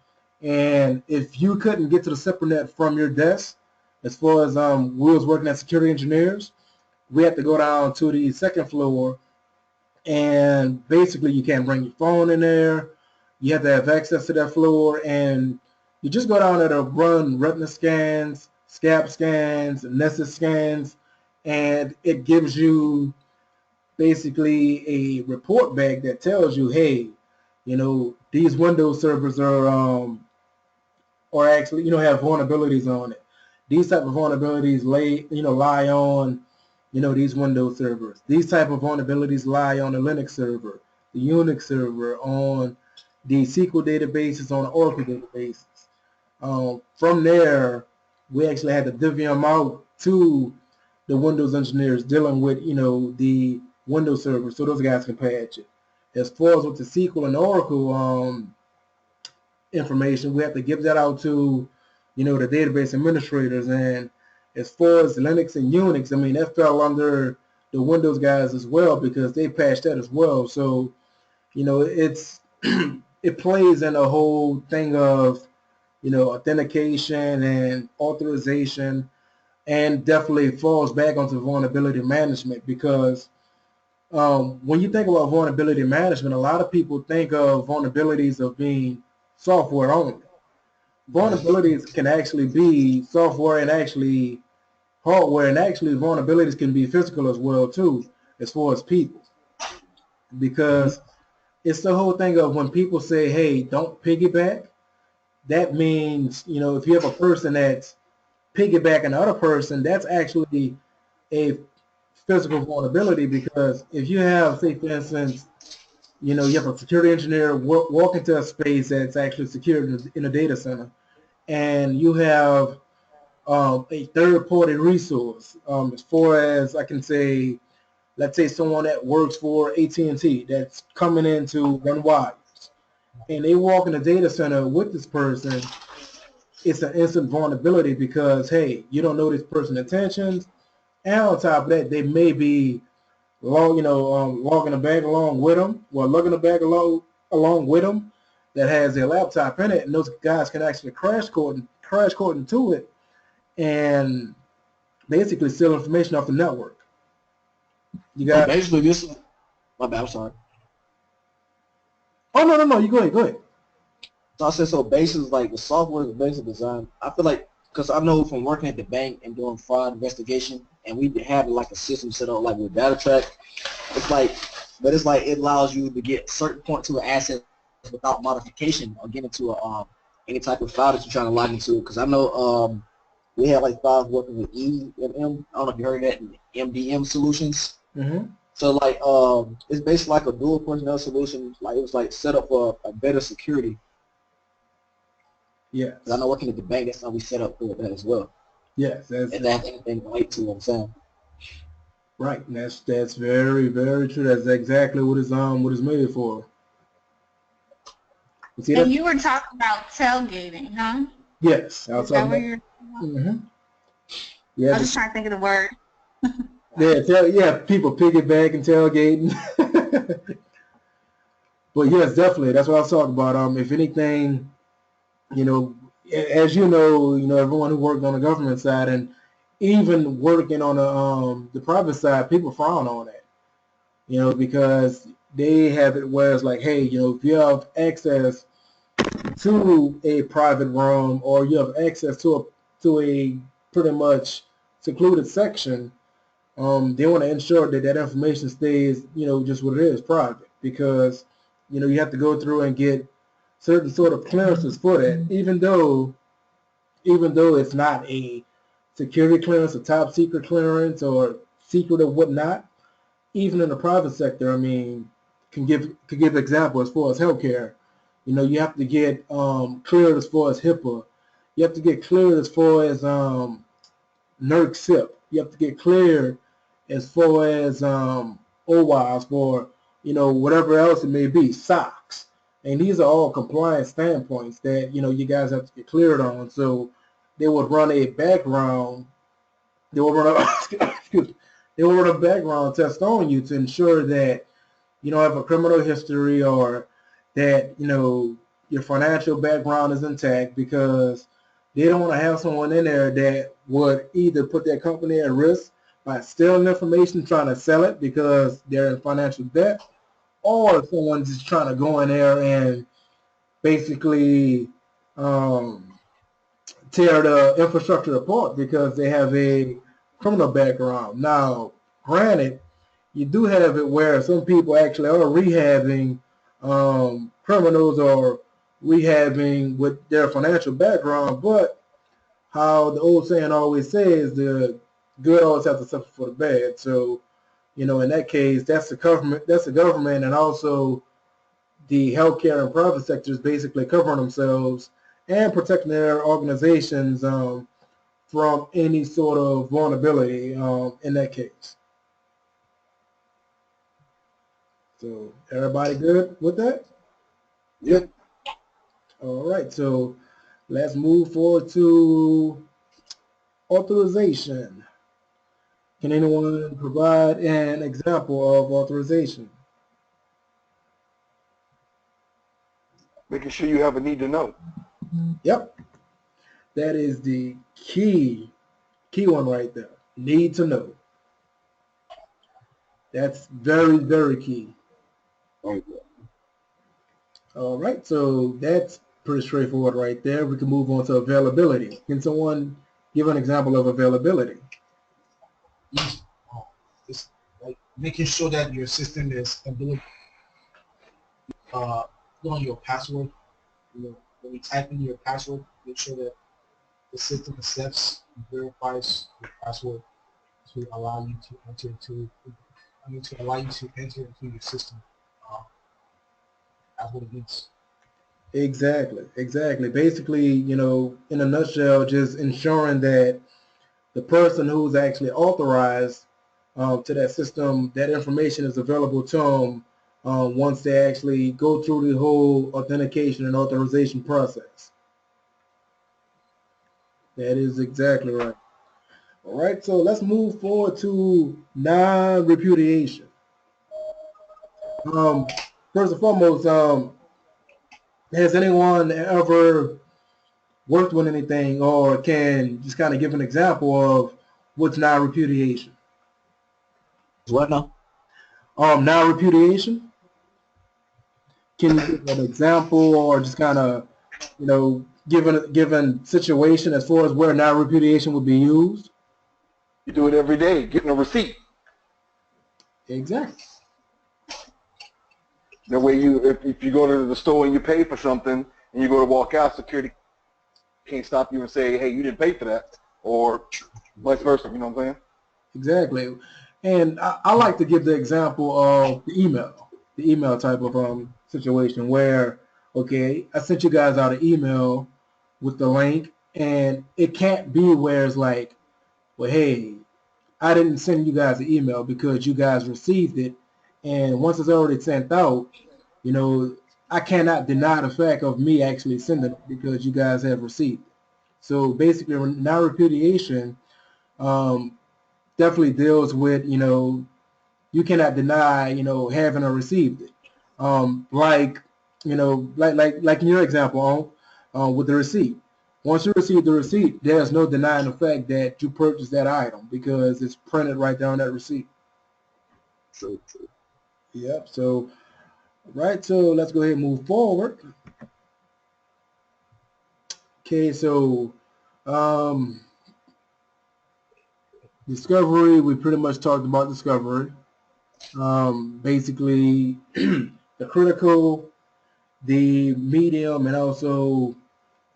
And if you couldn't get to the SIPRNet from your desk, as far as we was working as security engineers, we had to go down to the 2nd floor, and basically you can't bring your phone in there. You have to have access to that floor, and you just go down there to run retina scans, scalp scans, nessus scans, and it gives you basically a report back that tells you, hey, these Windows servers or actually, have vulnerabilities on it. These type of vulnerabilities lie on, these Windows servers. These type of vulnerabilities lie on the Linux server, the Unix server, on the SQL databases, on the Oracle databases. From there, we actually had to divvy them out to the Windows engineers dealing with, the Windows server, so those guys can patch it. As far as with the SQL and Oracle information, we have to give that out to, the database administrators. And as far as Linux and Unix, I mean, that fell under the Windows guys as well, because they patched that as well. So, it's it plays in a whole thing of, authentication and authorization, and definitely falls back onto vulnerability management, because when you think about vulnerability management, a lot of people think of vulnerabilities of being software only. Vulnerabilities can actually be software and actually hardware, and actually vulnerabilities can be physical as well too, as far as people. Because it's the whole thing of when people say, hey, don't piggyback, that means, if you have a person that's piggybacking another person, that's actually a physical vulnerability. Because if you have, say for instance, you have a security engineer walk into a space that's actually secured in a data center, and you have a third-party resource, as far as I can say, let's say someone that works for AT&T that's coming in to run wires, and they walk in the data center with this person, it's an instant vulnerability, because, hey, you don't know this person's intentions, and on top of that, they may be logging a bag along with them, lugging a bag along with them that has their laptop in it, and those guys can actually crash code into it and basically steal information off the network. You got basically this. My bad. I'm sorry. Oh no, you go ahead. So I said, so basis like the software is basic design. I feel like because I know from working at the bank and doing fraud investigation, and we have like a system set up like with data track. It's like, but it's like it allows you to get certain point to an asset without modification or get into a any type of file that you're trying to log into. Because I know we have like files working with EMM. I don't know if you heard of that, MDM solutions. Mm-hmm. So like it's basically like a dual personnel solution. Like it was like set up for a better security. Yes. 'Cause I know working at the bank, that's how we set up for that as well. Yes, that's And that anything relate to what I'm saying. right. And that's very, very true. That's exactly what it's made for. You see And that? you were talking about tailgating, huh? Yes. Is that what you're Mm-hmm. I Yeah. was just trying to think of the word. Yeah. People piggyback and tailgating. But yes, definitely. That's what I was talking about. If anything, you know, as you know, everyone who worked on the government side and even working on the private side, people frown on it, because they have it where it's like, hey, if you have access to a private room or you have access to a pretty much secluded section, they want to ensure that that information stays, just what it is, private, because, you have to go through and get certain sort of clearances for that, even though it's not a security clearance, a top secret clearance, or secret or whatnot. Even in the private sector, I mean, could give example as far as healthcare. You have to get cleared as far as HIPAA. You have to get cleared as far as NERC SIP. You have to get cleared as far as OWASP for whatever else it may be, SOX. And these are all compliance standpoints that you guys have to get cleared on. So they would run a background. They will run a excuse me, they will run a background test on you to ensure that you don't have a criminal history or that your financial background is intact, because they don't want to have someone in there that would either put their company at risk by stealing information, trying to sell it because they're in financial debt, or someone's just trying to go in there and basically tear the infrastructure apart because they have a criminal background. Now, granted, you do have it where some people actually are rehabbing criminals or rehabbing with their financial background, but how the old saying always says, the good always have to suffer for the bad. So, in that case, that's the government, and also the healthcare and private sectors basically covering themselves and protecting their organizations from any sort of vulnerability in that case. So everybody good with that? Yep. All right, so let's move forward to authorization. Can anyone provide an example of authorization? Making sure you have a need to know. Yep, that is the key one right there. Need to know. That's very, very key. All right, so that's pretty straightforward right there. We can move on to availability. Can someone give an example of availability? It's like making sure that your system is ability on your password. When you type in your password, make sure that the system accepts and verifies your password to allow you to enter into your system. That's what it means. Exactly. Basically, in a nutshell, just ensuring that the person who's actually authorized to that system, that information is available to them once they actually go through the whole authentication and authorization process. That is exactly right. All right, so let's move forward to non-repudiation. First and foremost, has anyone ever worked with anything or can just kind of give an example of what's non-repudiation? What now? Non-repudiation? Can you give an example or just kind of given situation as far as where non-repudiation would be used? You do it every day, getting a receipt. Exactly. That way, if you go to the store and you pay for something and you go to walk out, security can't stop you and say, hey, you didn't pay for that, or vice versa. You know what I'm saying? Exactly. And I like to give the example of the email type of situation where, okay, I sent you guys out an email with the link, and it can't be where it's like, well, hey, I didn't send you guys an email because you guys received it, and once it's already sent out, I cannot deny the fact of me actually sending it because you guys have received it. So basically, non-repudiation definitely deals with, you cannot deny, having or received it. Like in your example, with the receipt. Once you receive the receipt, there's no denying the fact that you purchased that item because it's printed right there on that receipt. True. Yep. So, right. So let's go ahead and move forward. Okay. So, discovery. We pretty much talked about discovery. Basically, the critical, the medium, and also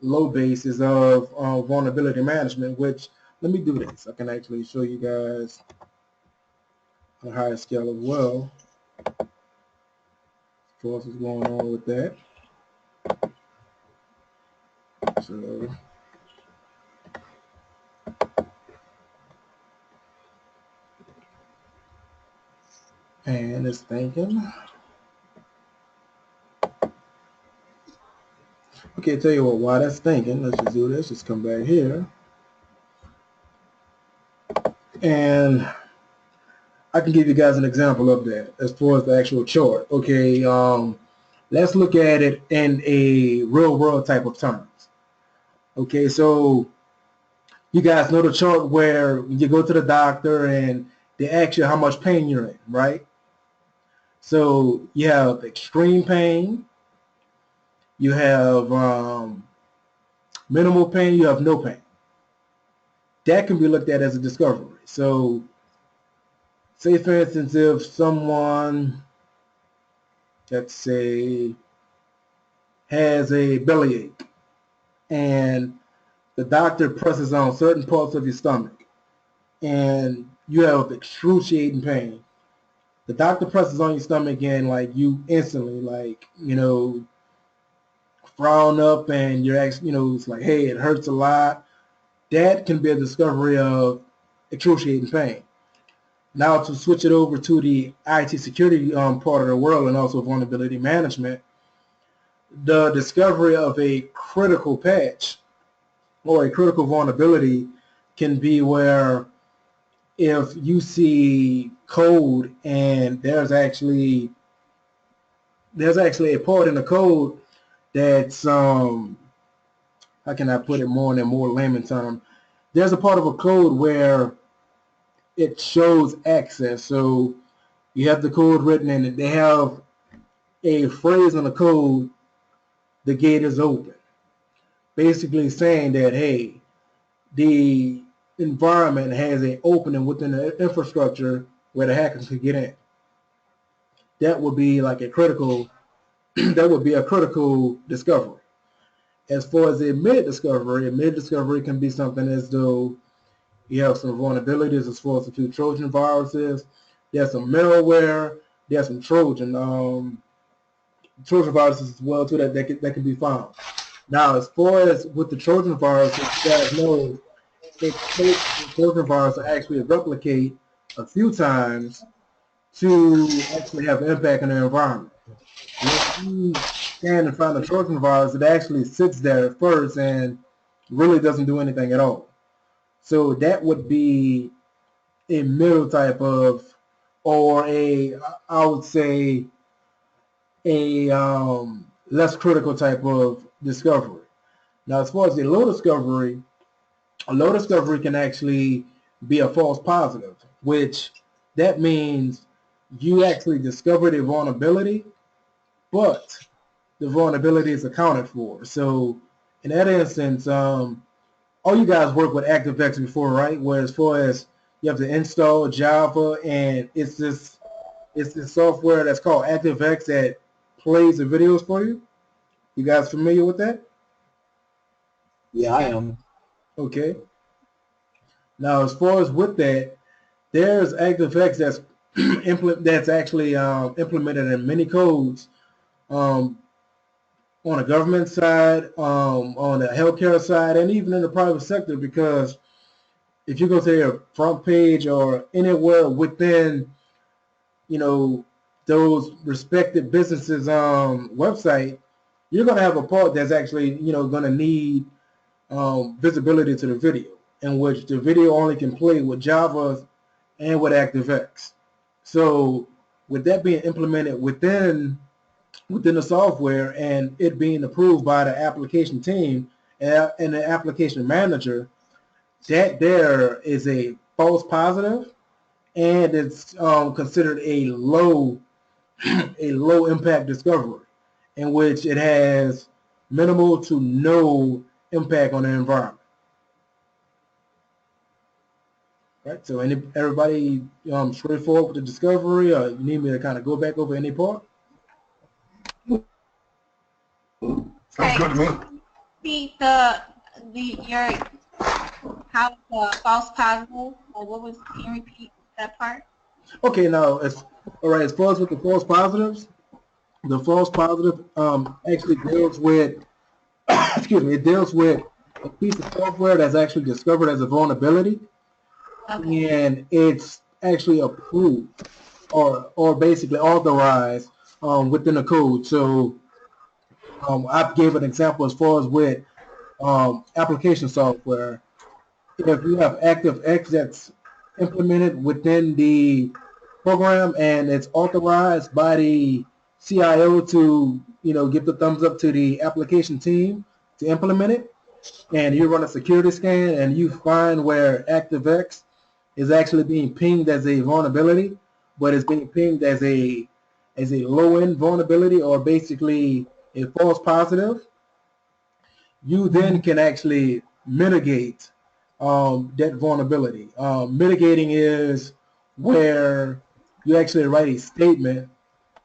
low basis of vulnerability management, which, let me do this. I can actually show you guys on a higher scale as well. Of course, what's going on with that. So, and it's thinking. Okay, tell you what, while that's thinking, let's just do this. Just come back here. And I can give you guys an example of that as far as the actual chart. Okay, let's look at it in a real world type of terms. Okay, so you guys know the chart where you go to the doctor and they ask you how much pain you're in, right? So you have extreme pain, you have minimal pain, you have no pain. That can be looked at as a discovery. So say, for instance, if someone, let's say, has a bellyache and the doctor presses on certain parts of your stomach and you have excruciating pain, the doctor presses on your stomach and like you instantly frown up and you're actually, it's like, hey, it hurts a lot. That can be a discovery of excruciating pain. Now to switch it over to the IT security part of the world and also vulnerability management, the discovery of a critical patch or a critical vulnerability can be where if you see code and there's actually a part in the code that's how can I put it more in a more layman term? There's a part of a code where it shows access. So you have the code written in it. They have a phrase in the code, the gate is open. Basically saying that, hey, the environment has an opening within the infrastructure where the hackers could get in. That would be like a critical, that would be a critical discovery. As far as a mid-discovery can be something as though you have some vulnerabilities as far as a few Trojan viruses. There's some malware. There's some Trojan viruses as well too that can be found. Now, as far as with the Trojan viruses, you guys know it takes the Trojan virus to actually replicate a few times to actually have an impact on the environment. If you scan and find a Trojan virus, it actually sits there at first and really doesn't do anything at all. So that would be a middle type of, or I would say, a less critical type of discovery. Now, as far as a low discovery can actually be a false positive, which that means you actually discovered a vulnerability, but the vulnerability is accounted for. So in that instance, all you guys work with ActiveX before, right? Where as far as you have to install Java, and it's this software that's called ActiveX that plays the videos for you. You guys familiar with that? Yeah, I am. Okay. Now, as far as with that, there's ActiveX that's that's actually implemented in many codes um, on the government side, on the healthcare side, and even in the private sector. Because if you go to their front page or anywhere within, those respected businesses' website, you're going to have a part that's actually, going to need visibility to the video, in which the video only can play with Java and with ActiveX. So with that being implemented within the software and it being approved by the application team and the application manager, that there is a false positive, and it's considered a low impact discovery, in which it has minimal to no impact on the environment. Right. So everybody straightforward with the discovery, or you need me to kind of go back over any part? Sounds good to me. Your how false positive, or what was, can you repeat that part? Okay, now all right. As far as with the false positives, the false positive actually deals with excuse me, it deals with a piece of software that's actually discovered as a vulnerability, and it's actually approved or basically authorized within the code. So I gave an example as far as with application software. If you have ActiveX that's implemented within the program and it's authorized by the CIO to, give the thumbs up to the application team to implement it, and you run a security scan and you find where ActiveX is actually being pinged as a vulnerability, but it's being pinged as a low-end vulnerability, or basically a false positive, you then can actually mitigate that vulnerability. Mitigating is where you actually write a statement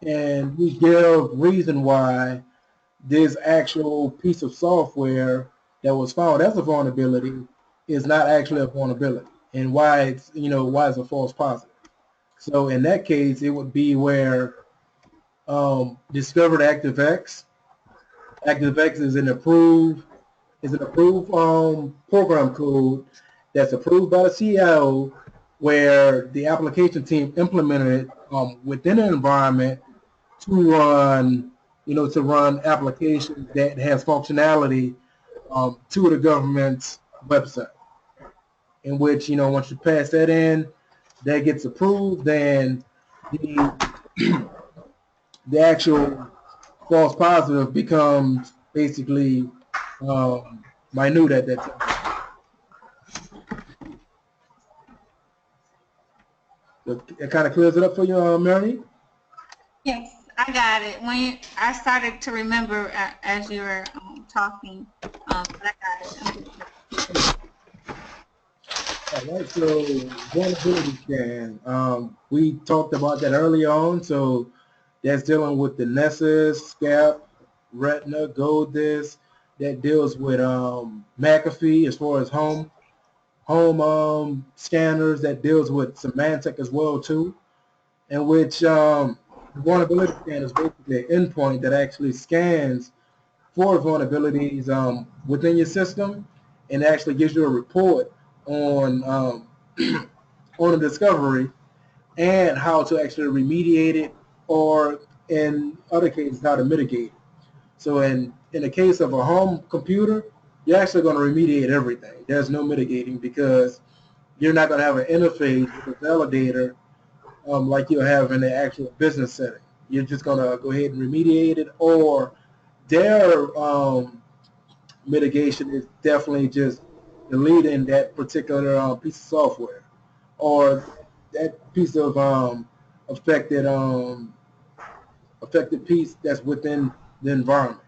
and you give reason why this actual piece of software that was found as a vulnerability is not actually a vulnerability, and why it's a false positive. So in that case, it would be where discovered ActiveX. ActiveX is an approved program code that's approved by the CIO, where the application team implemented it within an environment to run applications that has functionality to the government's website. In which, once you pass that in, that gets approved, then the the actual false positive becomes basically minute at that time. So it kind of clears it up for you, Mary? Yes, I got it. I started to remember as you were talking, but I got it. All right, so vulnerability scan. We talked about that earlier on, so that's dealing with the Nessus, SCAP, Retina, Goldis. That deals with McAfee as far as home scanners. That deals with Symantec as well too, in which the vulnerability scan is basically an endpoint that actually scans for vulnerabilities within your system, and actually gives you a report on on a discovery and how to actually remediate it, or in other cases how to mitigate it. So in the case of a home computer, you're actually going to remediate everything. There's no mitigating, because you're not going to have an interface with a validator like you'll have in the actual business setting. You're just going to go ahead and remediate it, or their mitigation is definitely just deleting that particular piece of software, or that piece of affected piece that's within the environment.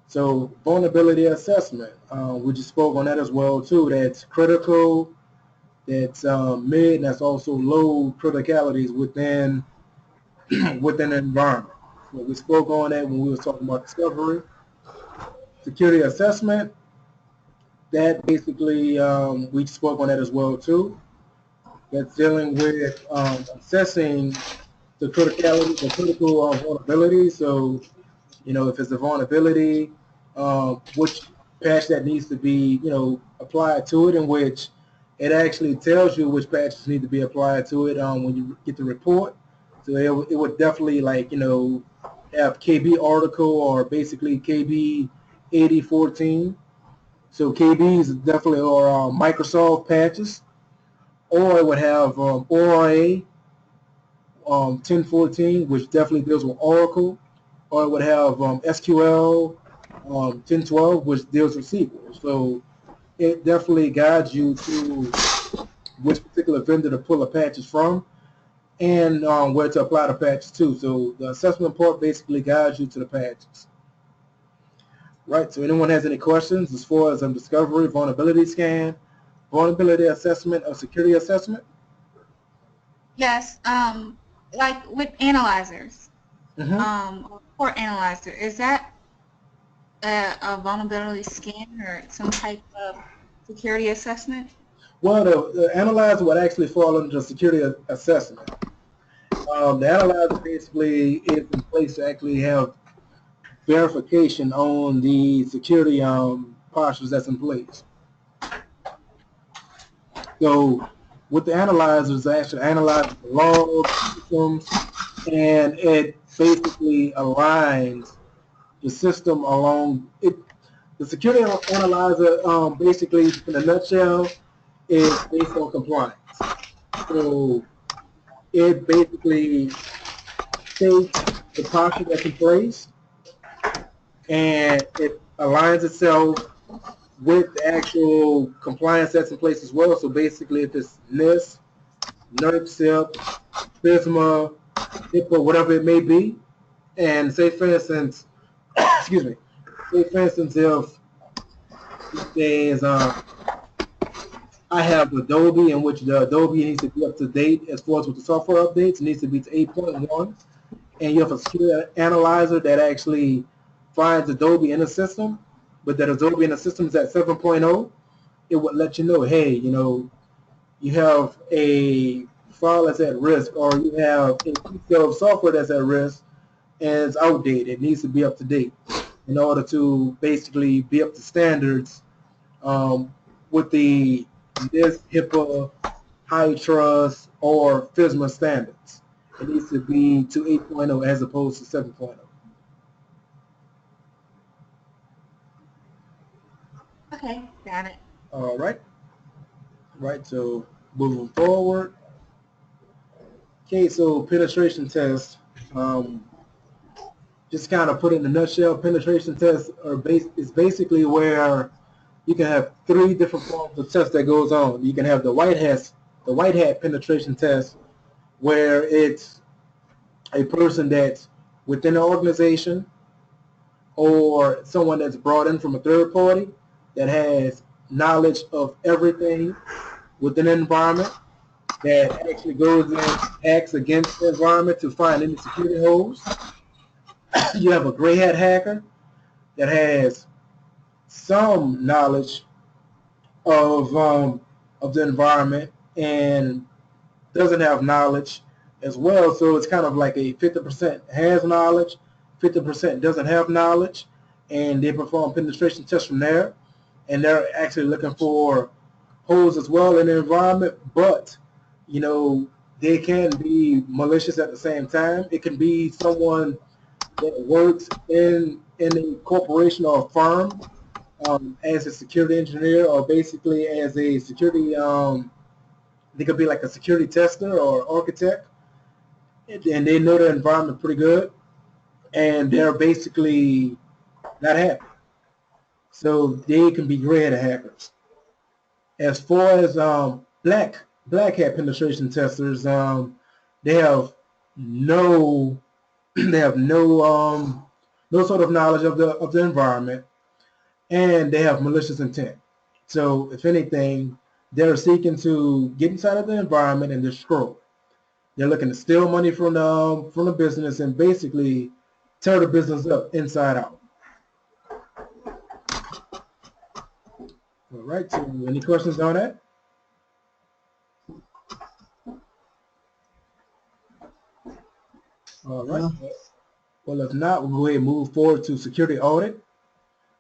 So vulnerability assessment, we just spoke on that as well too. That's critical, that's mid, and that's also low criticalities within within the environment. So we spoke on that when we were talking about discovery. Security assessment, that basically we spoke on that as well too. That's dealing with assessing the criticality, the critical vulnerability. So, if it's a vulnerability, which patch that needs to be, applied to it, in which it actually tells you which patches need to be applied to it when you get the report. So it would definitely have KB article or basically KB 8014. So KBs definitely are Microsoft patches, or it would have ORA 1014, which definitely deals with Oracle, or it would have SQL 1012, which deals with SQL. So it definitely guides you to which particular vendor to pull the patches from and where to apply the patches to. So the assessment part basically guides you to the patches. Right, so anyone has any questions as far as discovery, vulnerability scan, vulnerability assessment, or security assessment? Yes, like with analyzers, Mm-hmm. or analyzer, is that a vulnerability scan or some type of security assessment? Well, the analyzer would actually fall under the security assessment. The analyzer basically is in place to actually have verification on the security postures that's in place. So with the analyzers, it actually analyzes the logs, systems, and it basically aligns the system along it. The security analyzer, basically, in a nutshell, is based on compliance. So it basically takes the posture that's in place and it aligns itself with the actual compliance that's in place as well. So basically, if it's NIST, NERC, SIP, FISMA, HIPAA, whatever it may be, and say for instance, excuse me, say for instance if it says I have Adobe, in which the Adobe needs to be up to date as far as with the software updates, it needs to be to 8.1, and you have a security analyzer that actually finds Adobe in the system, but that Adobe in the system is at 7.0, it would let you know, hey, you have a file that's at risk, or you have a piece of software that's at risk and it's outdated. It needs to be up to date in order to basically be up to standards with the NIST, HIPAA, high trust, or FISMA standards. It needs to be to 8.0 as opposed to 7.0. Okay, got it. All right. Right, so moving forward. Okay, so penetration test. Just kind of put it in a nutshell, penetration tests is basically where you can have three different forms of tests that goes on. You can have the white hat penetration test, where it's a person that's within the organization or someone that's brought in from a third party that has knowledge of everything within the environment, that actually goes in, acts against the environment to find any security holes. You have a gray hat hacker that has some knowledge of the environment and doesn't have knowledge as well. So it's kind of like a 50% has knowledge, 50% doesn't have knowledge, and they perform penetration tests from there. And they're actually looking for holes as well in the environment, but they can be malicious at the same time. It can be someone that works in a corporation or a firm as a security engineer, or basically as a security. They could be like a security tester or architect, and they know the environment pretty good, and they're basically not happy. So they can be gray hat hackers. As far as black hat penetration testers, they have no they have no sort of knowledge of the environment, and they have malicious intent. So if anything, they're seeking to get inside of the environment and destroy it. They're looking to steal money from the business and basically tear the business up inside out. All right. So any questions on that? All right. Well, if not, we'll go ahead and move forward to security audit.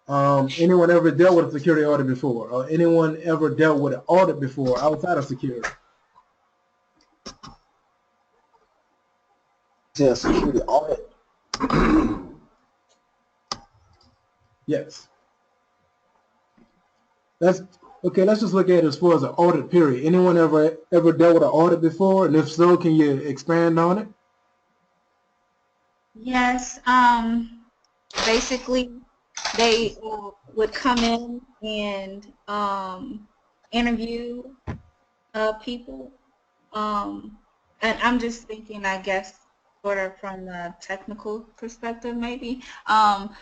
Anyone ever dealt with a security audit before? Or anyone ever dealt with an audit before outside of security? Yeah, security audit. Yes. That's okay. Let's just look at it as far as an audit period. Anyone ever dealt with an audit before? And if so, can you expand on it? Yes. Basically, they would come in and interview people. And I'm just thinking, I guess, sort of from a technical perspective, maybe.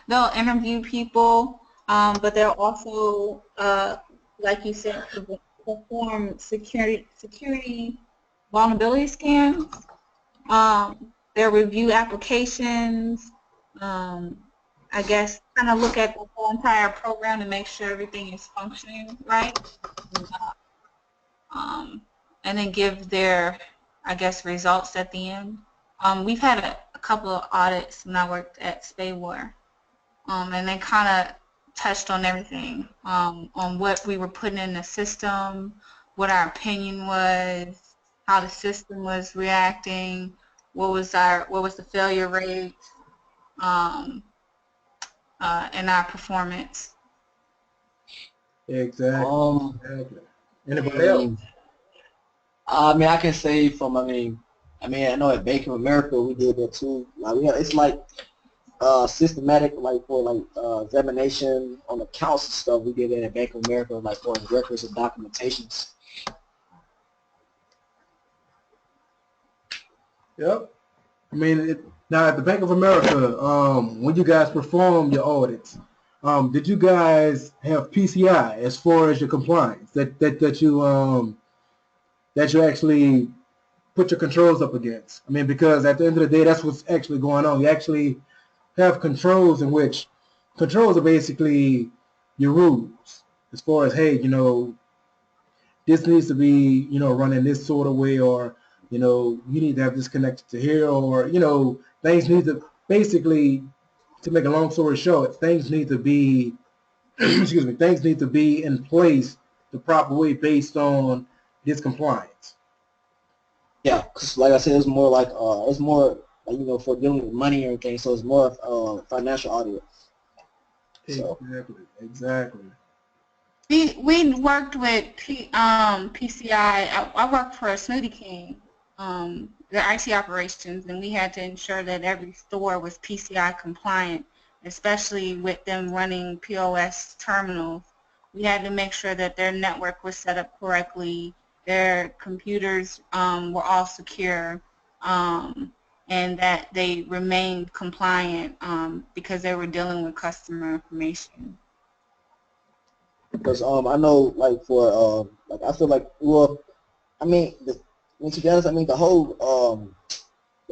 They'll interview people, but they'll also, like you said, perform security vulnerability scans. They'll review applications. I guess kind of look at the whole entire program to make sure everything is functioning right. And then give their, I guess, results at the end. We've had a couple of audits when I worked at Spaywar, and they kind of touched on everything, on what we were putting in the system, what our opinion was, how the system was reacting, what was the failure rate, and our performance. Exactly. Exactly. Anybody else? I mean, I can say from, I know at Bank of America we did that too. Like it's like systematic, like for like examination on accounts and stuff. We did that at Bank of America, like for records and documentations. Yep. I mean, now at the Bank of America, when you guys perform your audits, did you guys have PCI as far as your compliance that you actually put your controls up against? I mean, because at the end of the day, that's what's actually going on. You actually have controls in which controls are basically your rules as far as, hey, this needs to be, run in this sort of way, or, you need to have this connected to here, or, things need to basically, to make a long story short, things need to be, excuse me, things need to be in place the proper way based on this compliance. Yeah, because like I said, it's more like for dealing with money and everything, so it's more financial audit. So. Exactly. We worked with PCI. I worked for a Smoothie King, the IT operations, and we had to ensure that every store was PCI compliant, especially with them running POS terminals. We had to make sure that their network was set up correctly, their computers were all secure, and that they remained compliant because they were dealing with customer information. Because I know, like for like I feel like, well, to be honest, the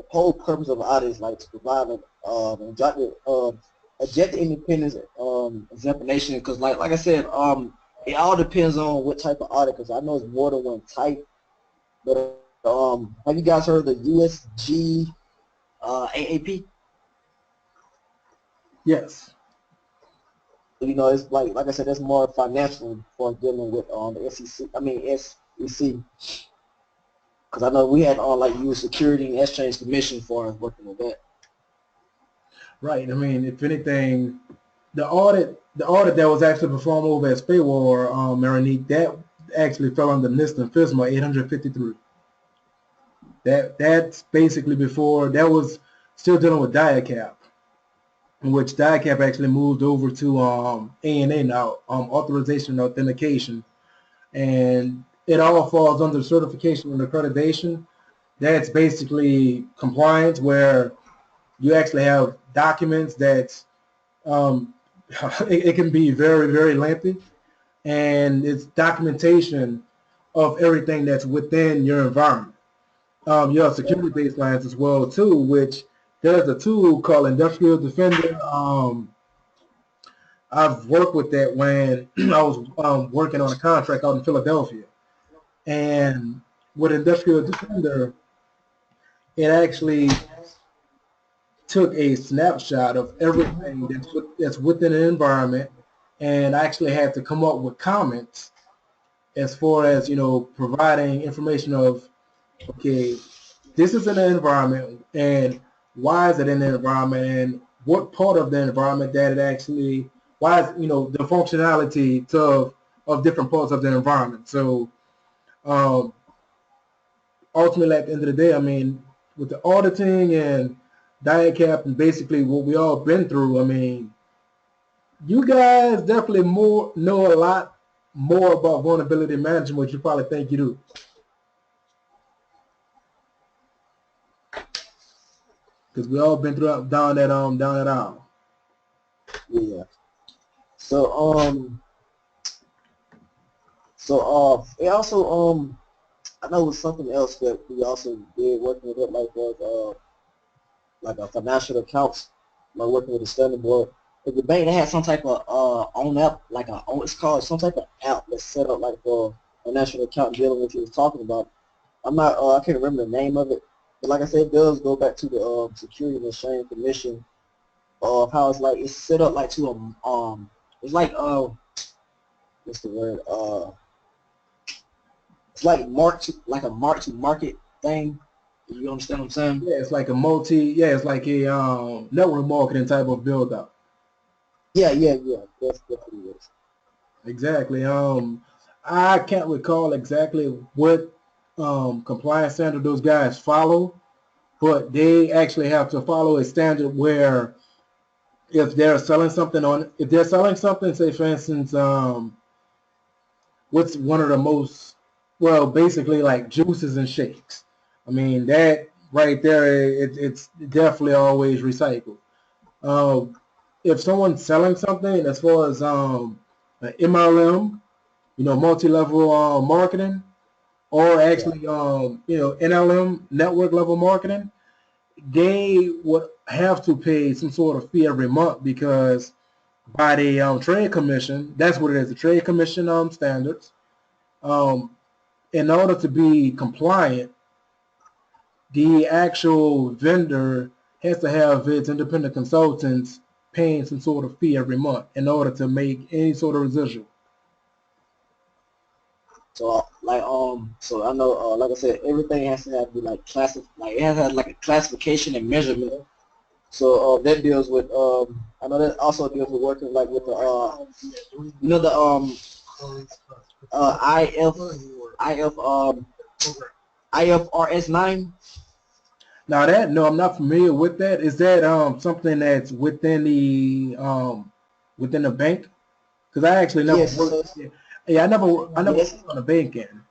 whole purpose of audit is like to provide objective independence examination. Because like I said, it all depends on what type of audit. Because I know it's more than one type. But have you guys heard of the USG AAP? Yes. It's like I said, that's more financial for dealing with the SEC. SEC. Because I know we had like U.S. Security and Exchange Commission for working with that. Right. I mean, if anything, the audit that was actually performed over at Spaywar, Marinique, that actually fell under NIST and FISMA 853. That's basically before, that was still dealing with DIACAP, in which DIACAP actually moved over to ANA now, authorization and authentication, and it all falls under certification and accreditation. That's basically compliance, where you actually have documents that it can be very, very lengthy, and it's documentation of everything that's within your environment. You have security baselines as well too, which there's a tool called Industrial Defender. I've worked with that when I was working on a contract out in Philadelphia, and with Industrial Defender, it actually took a snapshot of everything that's within an environment, and I actually had to come up with comments as far as providing information of, okay, this is in the environment, and why is it in the environment, and what part of the environment that it actually, why is the functionality of different parts of the environment. So um, ultimately, at the end of the day, I mean, with the auditing and diet cap and basically what we all been through, I mean, you guys definitely know a lot more about vulnerability management what you probably think you do. Because we all been through down that aisle. Yeah. So it also I know it was something else that we also did working with it, like was like a financial accounts, like working with the standard board. But the bank, they had some type of own app, like it's called some type of app that's set up like for a national account dealing with what you was talking about. I'm not I can't remember the name of it, but like I said, it does go back to the Security and Exchange Commission of how it's like it's set up like to a it's like what's the word it's like a mark to market thing. You understand what I'm saying? Yeah, it's like it's like a network marketing type of build up. Yeah. That's what it is. Exactly. I can't recall exactly what compliance standard those guys follow, but they actually have to follow a standard where if they're selling something, say for instance, what's one of the most, well, basically like juices and shakes. I mean, that right there, it's definitely always recycled. Um, if someone's selling something as far as an MLM, multi-level marketing, or Yeah. actually, NLM, network level marketing, they would have to pay some sort of fee every month because by the trade commission, that's what it is, the trade commission standards. Um, in order to be compliant, the actual vendor has to have its independent consultants paying some sort of fee every month in order to make any sort of residual. So so I know like I said, everything has to have be like like it has to have like a classification and measurement. So that deals with I know that also deals with working like with the the IF IF IFRS 9. Now that, no, I'm not familiar with that. Is that something that's within the bank? Because I actually never Yes, worked. so Yeah, I never yes, worked on a bank end.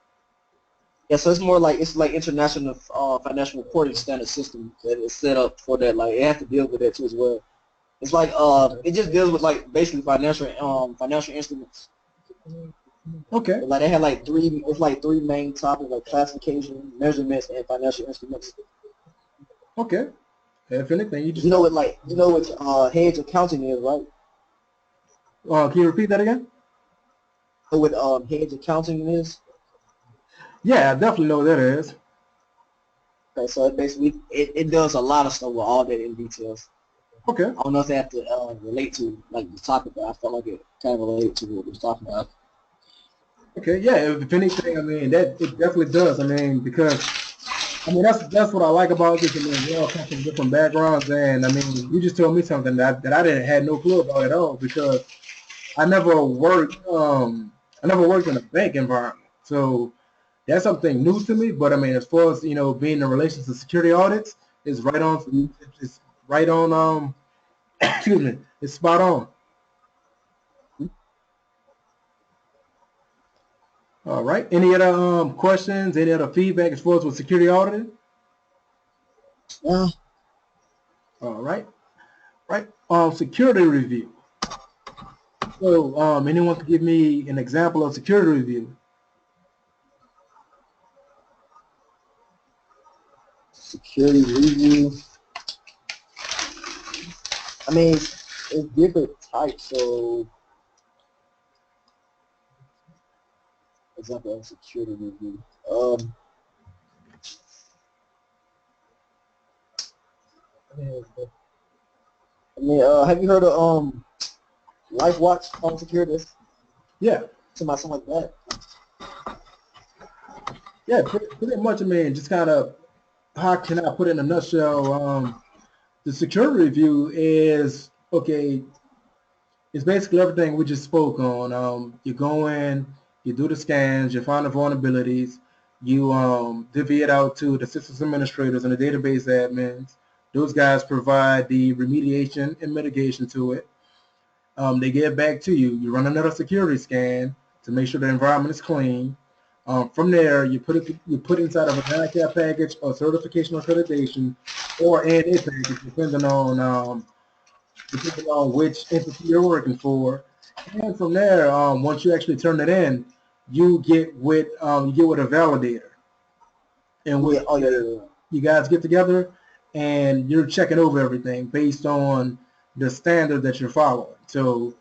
yeah, so it's more like it's like international financial reporting standard system that is set up for that. Like it has to deal with that too as well. It's like it just deals with like basically financial instruments. Okay, Like they had like three main topics like classification, measurements, and financial instruments. okay. If anything, you You just know what what hedge accounting is, right? can you repeat that again? You know what hedge accounting is? Yeah, I definitely know what that is. Okay, so it basically it does a lot of stuff with all that in details. Okay, I don't know if they have to relate to like the topic, but I felt like it kind of related to what we was talking about. okay. Yeah, if anything, I mean that it definitely does. I mean because I mean that's what I like about this. I mean we all come from different backgrounds, and I mean you just told me something that I didn't had no clue about at all because I never worked in a bank environment. So that's something new to me. But I mean, as far as being in relation to security audits, it's right on. Mhm. It's right on. Excuse me. It's spot on. All right. Any other questions? Any other feedback as far as with security auditing? Yeah, All right. Right. Security review. So, anyone can give me an example of security review? Security review. I mean, it's different types. So, example of security review. Have you heard of Life Watch on security? Yeah. Something like that. Yeah, pretty much. I mean, just kind of, how can I put it in a nutshell? The security review is, okay, it's basically everything we just spoke on. You go in, you do the scans, you find the vulnerabilities, you divvy it out to the systems administrators and the database admins. Those guys provide the remediation and mitigation to it. They get back to you. You run another security scan to make sure the environment is clean. From there, you put inside of a NICAP package or certification or accreditation, or ANA package, depending on which entity you're working for. And from there, once you actually turn it in, you get with a validator, and Yeah. with Oh yeah. you guys get together and you're checking over everything based on the standard that you're following. So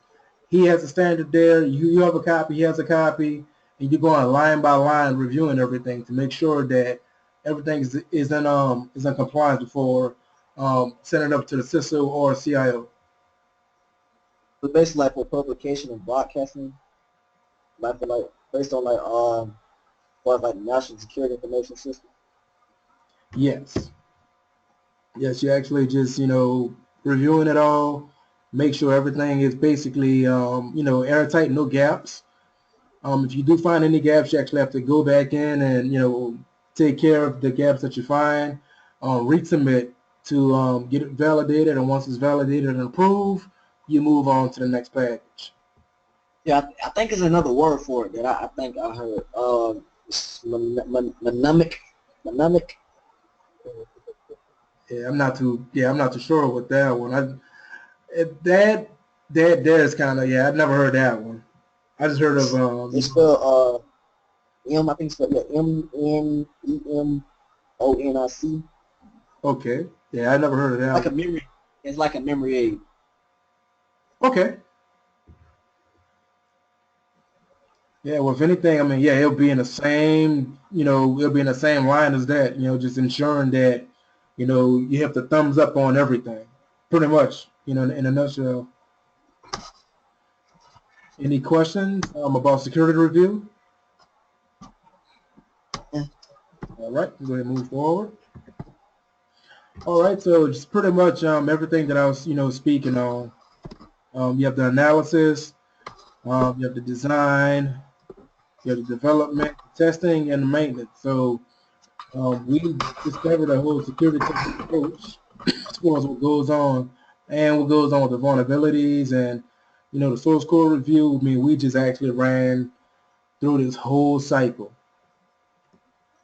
he has a standard there, you have a copy, he has a copy, and you're going line by line reviewing everything to make sure that everything is in compliance before sending it up to the CISO or CIO. So basically, like for publication and broadcasting, like for like based on like what like national security information system. Yes. Yes, you actually just, reviewing it all, make sure everything is basically, airtight, no gaps. If you do find any gaps, you actually have to go back in and, take care of the gaps that you find, resubmit to get it validated, and once it's validated and approved, you move on to the next package. Yeah, I think there's another word for it that I think I heard. Mnemonic. I'm not too sure with that one. That there's kind of, I've never heard that one. I just heard of It's spelled M. I think it's spelled MNEMONIC. okay, yeah, I never heard of that Like a one. memory. It's like a memory aid. Okay, yeah. Well, if anything, I mean, yeah, it'll be in the same, it'll be in the same line as that. Just ensuring that, you have the thumbs up on everything, pretty much. In a nutshell. Any questions about security review? Yeah. All right, go ahead and move forward. All right, so just pretty much everything that I was, speaking on. You have the analysis, you have the design, you have the development, testing, and the maintenance. So we discovered a whole security testing approach as far as what goes on and what goes on with the vulnerabilities and, the source code review. I mean, we just actually ran through this whole cycle.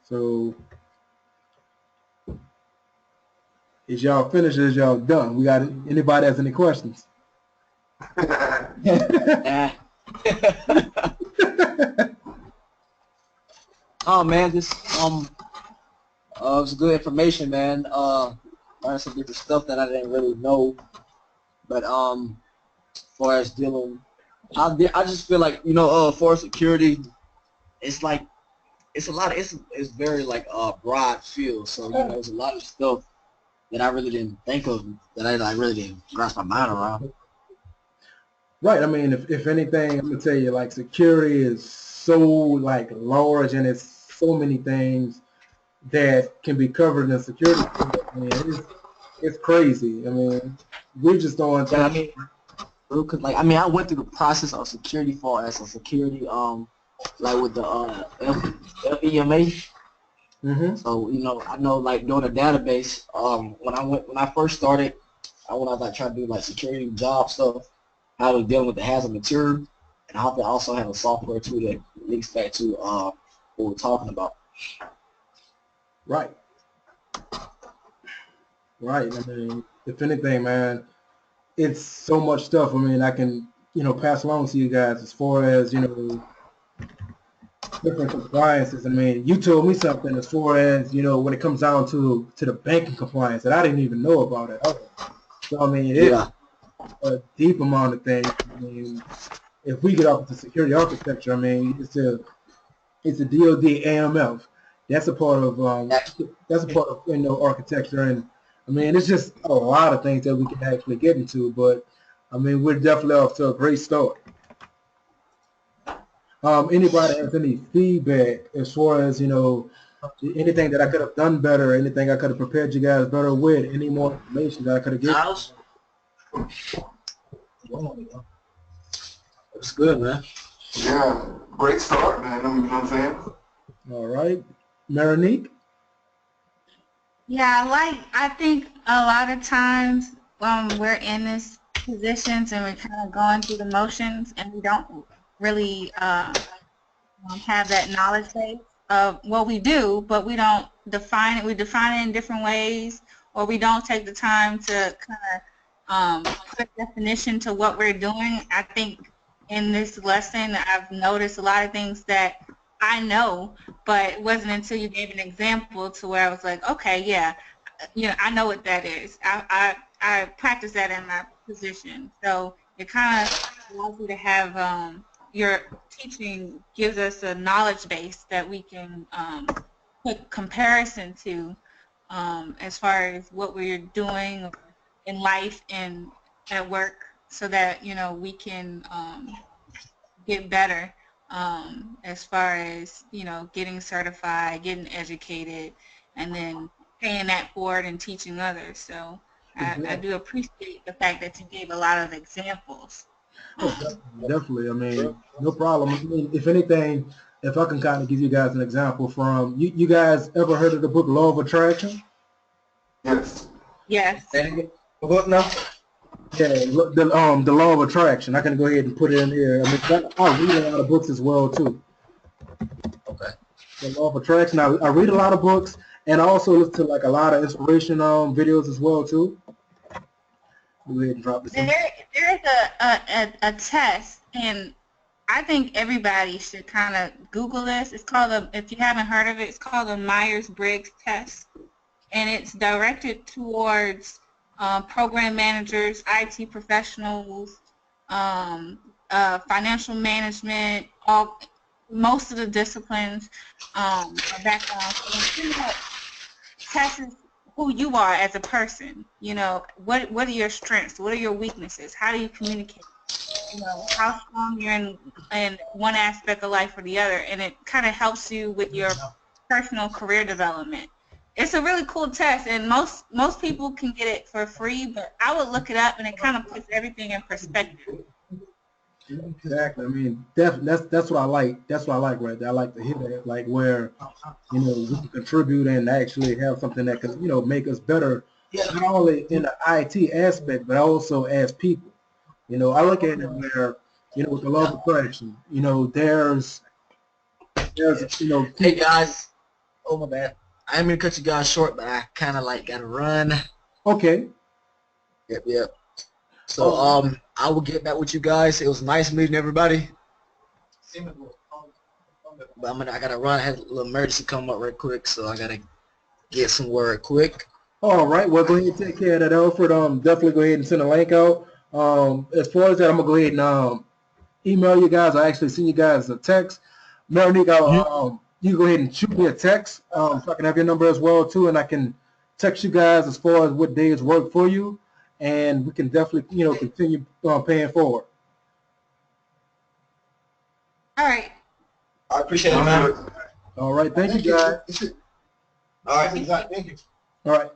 So is y'all finished? Is y'all done? We got anybody has any questions? Nah. Oh man, this was good information, man. Learned some different stuff that I didn't really know, but as far as dealing, I just feel like for security, it's like it's a lot. It's very like broad field. So there's a lot of stuff that I really didn't think of that I really didn't grasp my mind around. Right. I mean, if anything, I'm gonna tell you, like, security is so like large, and it's so many things that can be covered in security. I mean, it's crazy. I mean, we just don't Yeah, I think. mean, like I went through the process of security for as a security like with the FEMA. Mm-hmm. So I know like doing a database. When I first started, when I was like trying to do like security job stuff, I was dealing with the hazard material, and I hope I also have a software too that links back to what we're talking about. Right. Right. I mean, if anything, man, it's so much stuff. I mean, I can, pass along to you guys as far as, different compliances. I mean, you told me something as far as, when it comes down to the banking compliance that I didn't even know about at all. So, I mean, it's Yeah. a deep amount of things. I mean, if we get off the security architecture, I mean, it's a DoD AMF. That's a part of architecture, and I mean it's just a lot of things that we can actually get into. But I mean we're definitely off to a great start. Anybody has any feedback as far as anything that I could have done better, anything I could have prepared you guys better with, any more information that I could have given? Niles? It's good, man. Yeah, great start, man. You know what I'm saying? All right, Marinique. Yeah, I think a lot of times we're in this positions and we're kind of going through the motions and we don't really have that knowledge base of what we do, but we don't define it. We define it in different ways, or we don't take the time to kind of put a definition to what we're doing. I think in this lesson, I've noticed a lot of things that I know, but it wasn't until you gave an example to where I was like, okay, yeah, I know what that is. I practice that in my position. So it kind of allows you to have your teaching gives us a knowledge base that we can put comparison to as far as what we're doing in life and at work, so that we can get better as far as getting certified, getting educated, and then paying that forward and teaching others. So I do appreciate the fact that you gave a lot of examples. Oh, definitely. I mean, no problem. I mean, if anything, if I can kind of give you guys an example from you guys ever heard of the book Law of Attraction? Yes. Yes. What now? Yeah, the Law of Attraction. I can go ahead and put it in here. I mean, I read a lot of books as well too. Okay. The Law of Attraction. I read a lot of books, and I also listen to like a lot of inspiration videos as well too. Go ahead and drop this in. There's a test, and I think everybody should kind of Google this. It's called if you haven't heard of it, it's called the Myers-Briggs test, and it's directed towards program managers, IT professionals, financial management, most of the disciplines background. So tests who you are as a person. What are your strengths? What are your weaknesses? How do you communicate? How strong you're in one aspect of life or the other, and it kind of helps you with your personal career development. It's a really cool test, and most people can get it for free, but I would look it up, and it kind of puts everything in perspective. Exactly. I mean, that's what I like. That's what I like right there. I like to hear that, like where we can contribute and actually have something that can make us better, not only in the IT aspect, but also as people. I look at it where with the Law of Attraction, there's Hey guys. Oh my bad. I didn't mean to cut you guys short, but I kind of gotta run. Okay. Yep. So I will get back with you guys. It was nice meeting everybody. But I gotta run. I had a little emergency come up right quick, so I gotta get some word quick. All right. Well, go ahead and take care of that, Alfred. Definitely go ahead and send a link out. As far as that, I'm gonna go ahead and email you guys. I actually send you guys a text. Marinique, you go ahead and shoot me a text so I can have your number as well too, and I can text you guys as far as what days work for you, and we can definitely continue paying forward. All right. I appreciate it, man. All right. Thank you, guys. All right. Thank you. All right.